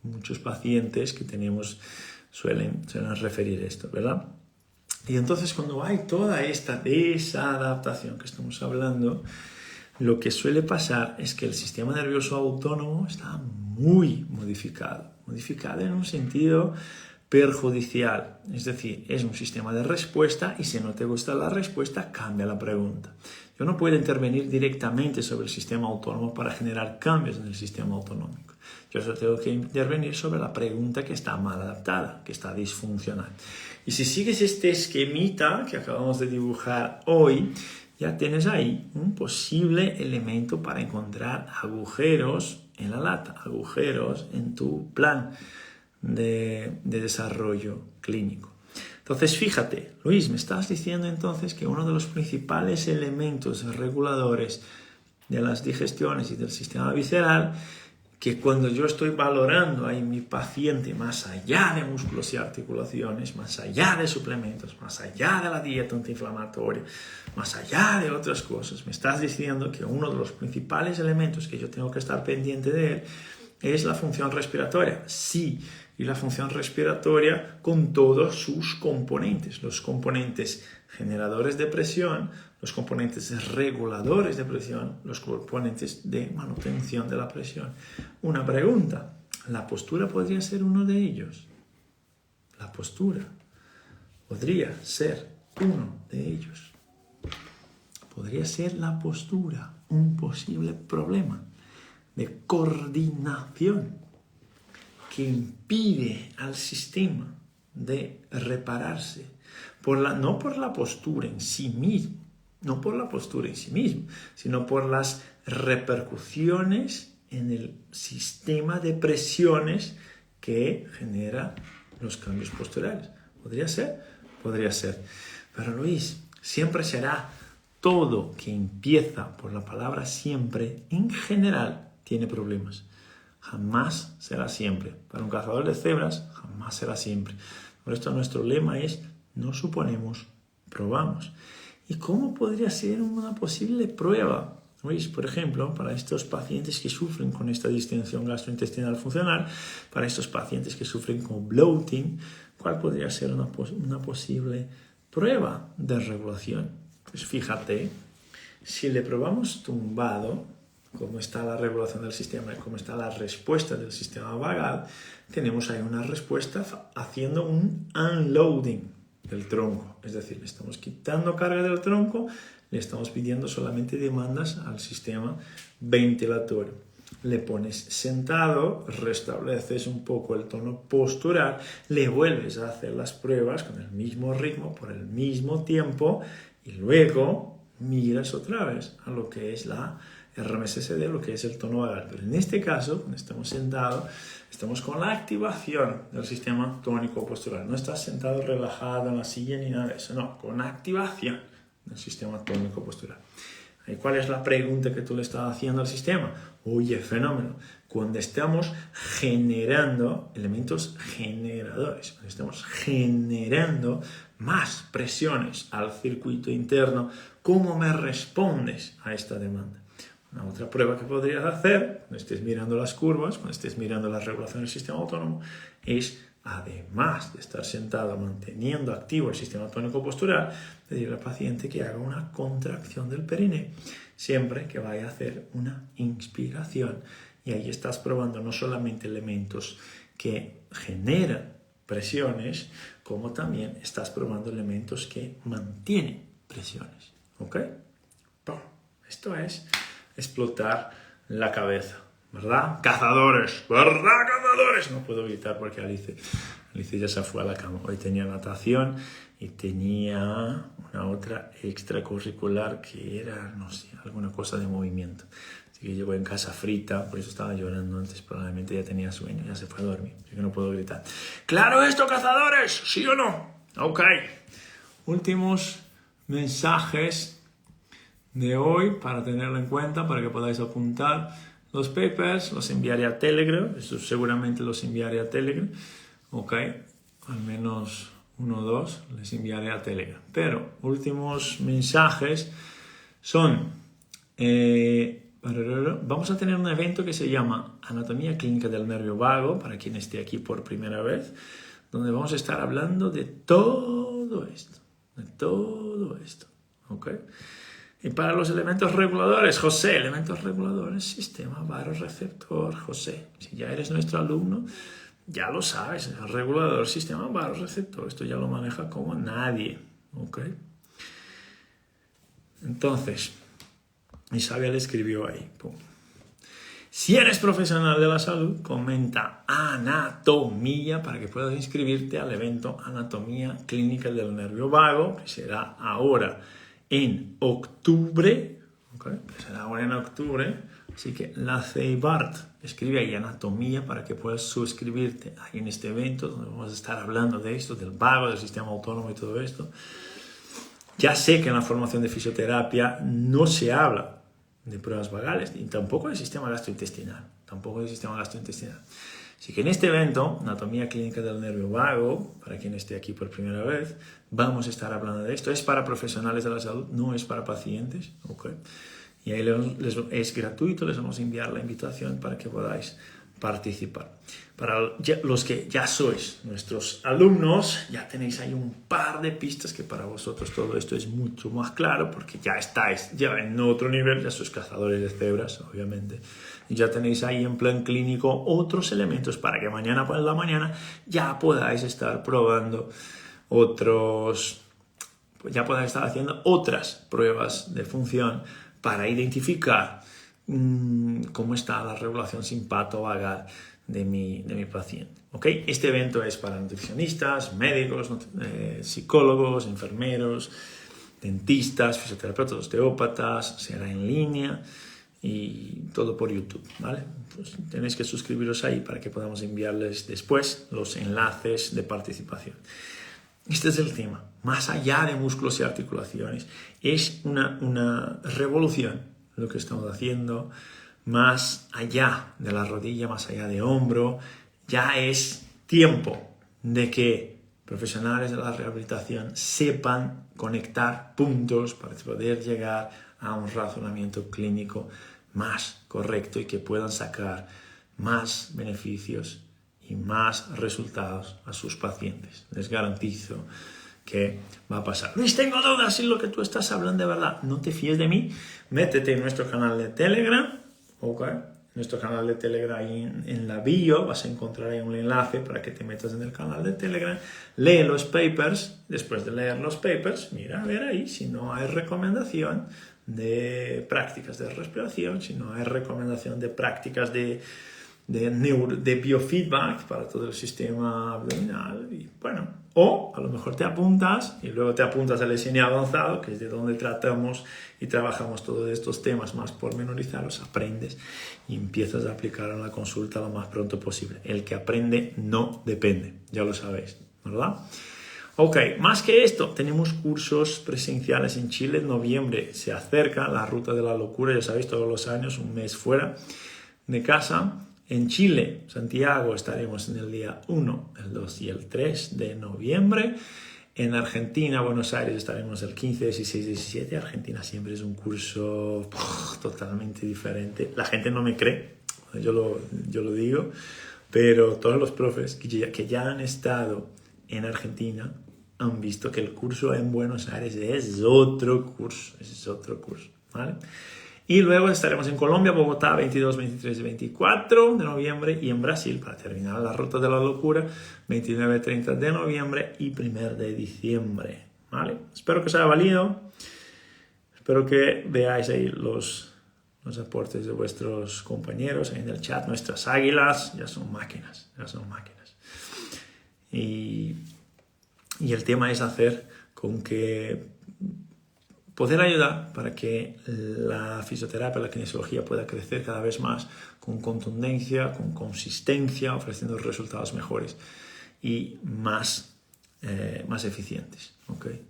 muchos pacientes que tenemos suelen referir esto, ¿verdad? Y entonces cuando hay toda esta desadaptación que estamos hablando, lo que suele pasar es que el sistema nervioso autónomo está muy modificado en un sentido perjudicial. Es decir, es un sistema de respuesta y si no te gusta la respuesta, cambia la pregunta. Yo no puedo intervenir directamente sobre el sistema autónomo para generar cambios en el sistema autonómico. Yo solo tengo que intervenir sobre la pregunta que está mal adaptada, que está disfuncional. Y si sigues este esquemita que acabamos de dibujar hoy, ya tienes ahí un posible elemento para encontrar agujeros en la lata, agujeros en tu plan de desarrollo clínico. Entonces, fíjate, Luis, me estás diciendo entonces que uno de los principales elementos reguladores de las digestiones y del sistema visceral, que cuando yo estoy valorando a mi paciente más allá de músculos y articulaciones, más allá de suplementos, más allá de la dieta antiinflamatoria, más allá de otras cosas, me estás diciendo que uno de los principales elementos que yo tengo que estar pendiente de él es la función respiratoria. Sí, y la función respiratoria con todos sus componentes, los componentes generadores de presión, los componentes reguladores de presión, los componentes de manutención de la presión. Una pregunta, ¿la postura podría ser uno de ellos? La postura podría ser uno de ellos. Podría ser la postura un posible problema de coordinación que impide al sistema de repararse, no por la postura en sí mismo, sino por las repercusiones en el sistema de presiones que genera los cambios posturales. ¿Podría ser? Podría ser. Pero Luis, siempre será. Todo que empieza por la palabra siempre, en general, tiene problemas. Jamás será siempre. Para un cazador de cebras, jamás será siempre. Por esto nuestro lema es, no suponemos, probamos. ¿Y cómo podría ser una posible prueba? Luis, por ejemplo, para estos pacientes que sufren con esta distensión gastrointestinal funcional, para estos pacientes que sufren con bloating, ¿cuál podría ser una posible prueba de regulación? Pues fíjate, si le probamos tumbado, cómo está la regulación del sistema y cómo está la respuesta del sistema vagal, tenemos ahí una respuesta haciendo un unloading. del tronco. Es decir, le estamos quitando carga del tronco, le estamos pidiendo solamente demandas al sistema ventilatorio. Le pones sentado, restableces un poco el tono postural, le vuelves a hacer las pruebas con el mismo ritmo, por el mismo tiempo, y luego miras otra vez a lo que es la RMSSD, lo que es el tono vagal. Pero en este caso, cuando estamos sentados, estamos con la activación del sistema tónico postural. No estás sentado relajado en la silla ni nada de eso, no, con activación del sistema tónico postural. ¿Y cuál es la pregunta que tú le estás haciendo al sistema? Oye, fenómeno. Cuando estamos generando elementos generadores, cuando estamos generando más presiones al circuito interno, ¿cómo me respondes a esta demanda? Una otra prueba que podrías hacer, cuando estés mirando las curvas, cuando estés mirando la regulación del sistema autónomo, es, además de estar sentado manteniendo activo el sistema tónico postural, pedirle al paciente que haga una contracción del perineo siempre que vaya a hacer una inspiración. Y ahí estás probando no solamente elementos que generan presiones, como también estás probando elementos que mantienen presiones. ¿Ok? Bueno, esto es explotar la cabeza, ¿verdad? ¡Cazadores! ¿Verdad, cazadores? No puedo gritar porque Alice ya se fue a la cama. Hoy tenía natación y tenía una otra extracurricular que era, no sé, alguna cosa de movimiento. Así que llegó en casa frita, por eso estaba llorando antes, probablemente ya tenía sueño, ya se fue a dormir, así que no puedo gritar. ¡Claro esto, cazadores! ¿Sí o no? Ok. Últimos mensajes de hoy para tenerlo en cuenta, para que podáis apuntar. Los papers los enviaré a Telegram, eso seguramente los enviaré a Telegram, ok, al menos 1 o 2 les enviaré a Telegram. Pero últimos mensajes son, vamos a tener un evento que se llama Anatomía Clínica del Nervio Vago, para quien esté aquí por primera vez, donde vamos a estar hablando de todo esto, ok. Y para los elementos reguladores, José, elementos reguladores, sistema varoreceptor, José. Si ya eres nuestro alumno, ya lo sabes, el regulador, sistema varoreceptor, esto ya lo maneja como nadie, ¿ok? Entonces, Isabel escribió ahí, pum. Si eres profesional de la salud, comenta anatomía para que puedas inscribirte al evento Anatomía Clínica del Nervio Vago, que será ahora en octubre, ¿okay? Así que la CEIBART, escribe ahí anatomía para que puedas suscribirte ahí en este evento donde vamos a estar hablando de esto, del vago, del sistema autónomo y todo esto. Ya sé que en la formación de fisioterapia no se habla de pruebas vagales y tampoco del sistema gastrointestinal, Así que en este evento, Anatomía Clínica del Nervio Vago, para quien esté aquí por primera vez, vamos a estar hablando de esto. Es para profesionales de la salud, no es para pacientes, ¿ok? Y ahí es gratuito, les vamos a enviar la invitación para que podáis participar. Para los que ya sois nuestros alumnos, ya tenéis ahí un par de pistas que para vosotros todo esto es mucho más claro porque ya estáis ya en otro nivel, ya sois cazadores de cebras, obviamente. Y ya tenéis ahí en plan clínico otros elementos para que mañana por la mañana ya podáis estar probando ya podáis estar haciendo otras pruebas de función para identificar cómo está la regulación simpato-vagal de mi paciente. ¿Okay? Este evento es para nutricionistas, médicos, psicólogos, enfermeros, dentistas, fisioterapeutas, osteópatas, será en línea y todo por YouTube, ¿vale? Pues tenéis que suscribiros ahí para que podamos enviarles después los enlaces de participación. Este es el tema. Más allá de músculos y articulaciones, es una revolución lo que estamos haciendo. Más allá de la rodilla, más allá de hombro, ya es tiempo de que profesionales de la rehabilitación sepan conectar puntos para poder llegar a un razonamiento clínico más correcto y que puedan sacar más beneficios y más resultados a sus pacientes. Les garantizo que va a pasar. Luis, tengo dudas si lo que tú estás hablando de verdad. No te fíes de mí. Métete en nuestro canal de Telegram, ¿ok? nuestro canal de Telegram, ahí en la bio vas a encontrar ahí un enlace para que te metas en el canal de Telegram, lee los papers, después de leer los papers, mira a ver ahí si no hay recomendación de prácticas de respiración, si no hay recomendación de prácticas de biofeedback para todo el sistema abdominal. Y bueno, o a lo mejor te apuntas y luego te apuntas al SN avanzado, que es de donde tratamos y trabajamos todos estos temas más pormenorizados, aprendes y empiezas a aplicar a la consulta lo más pronto posible. El que aprende no depende, ya lo sabéis, ¿verdad? Ok, más que esto, tenemos cursos presenciales en Chile en noviembre. Se acerca la Ruta de la Locura, ya sabéis, todos los años, un mes fuera de casa. En Chile, Santiago, estaremos en el día 1, el 2 y el 3 de noviembre. En Argentina, Buenos Aires, estaremos el 15, 16, 17. Argentina siempre es un curso totalmente diferente. La gente no me cree, yo lo digo, pero todos los profes que ya han estado en Argentina han visto que el curso en Buenos Aires es otro curso, ¿vale? Y luego estaremos en Colombia, Bogotá, 22, 23 y 24 de noviembre, y en Brasil, para terminar la Ruta de la Locura, 29, 30 de noviembre y 1 de diciembre, ¿vale? Espero que os haya valido, espero que veáis ahí los aportes de vuestros compañeros ahí en el chat. Nuestras águilas ya son máquinas. Y el tema es hacer con que poder ayudar para que la fisioterapia, la kinesiología pueda crecer cada vez más con contundencia, con consistencia, ofreciendo resultados mejores y más eficientes, ¿okay?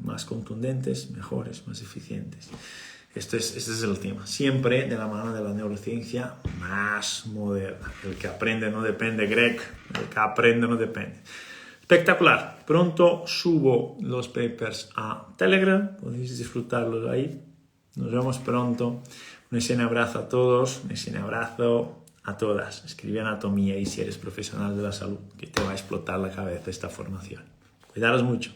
Más contundentes, mejores, más eficientes. Este es el tema. Siempre de la mano de la neurociencia más moderna. El que aprende no depende, Greg. El que aprende no depende. Espectacular. Pronto subo los papers a Telegram. Podéis disfrutarlos ahí. Nos vemos pronto. Un SN abrazo a todos. Un SN abrazo a todas. Escribe anatomía y si eres profesional de la salud, que te va a explotar la cabeza esta formación. Cuidaros mucho.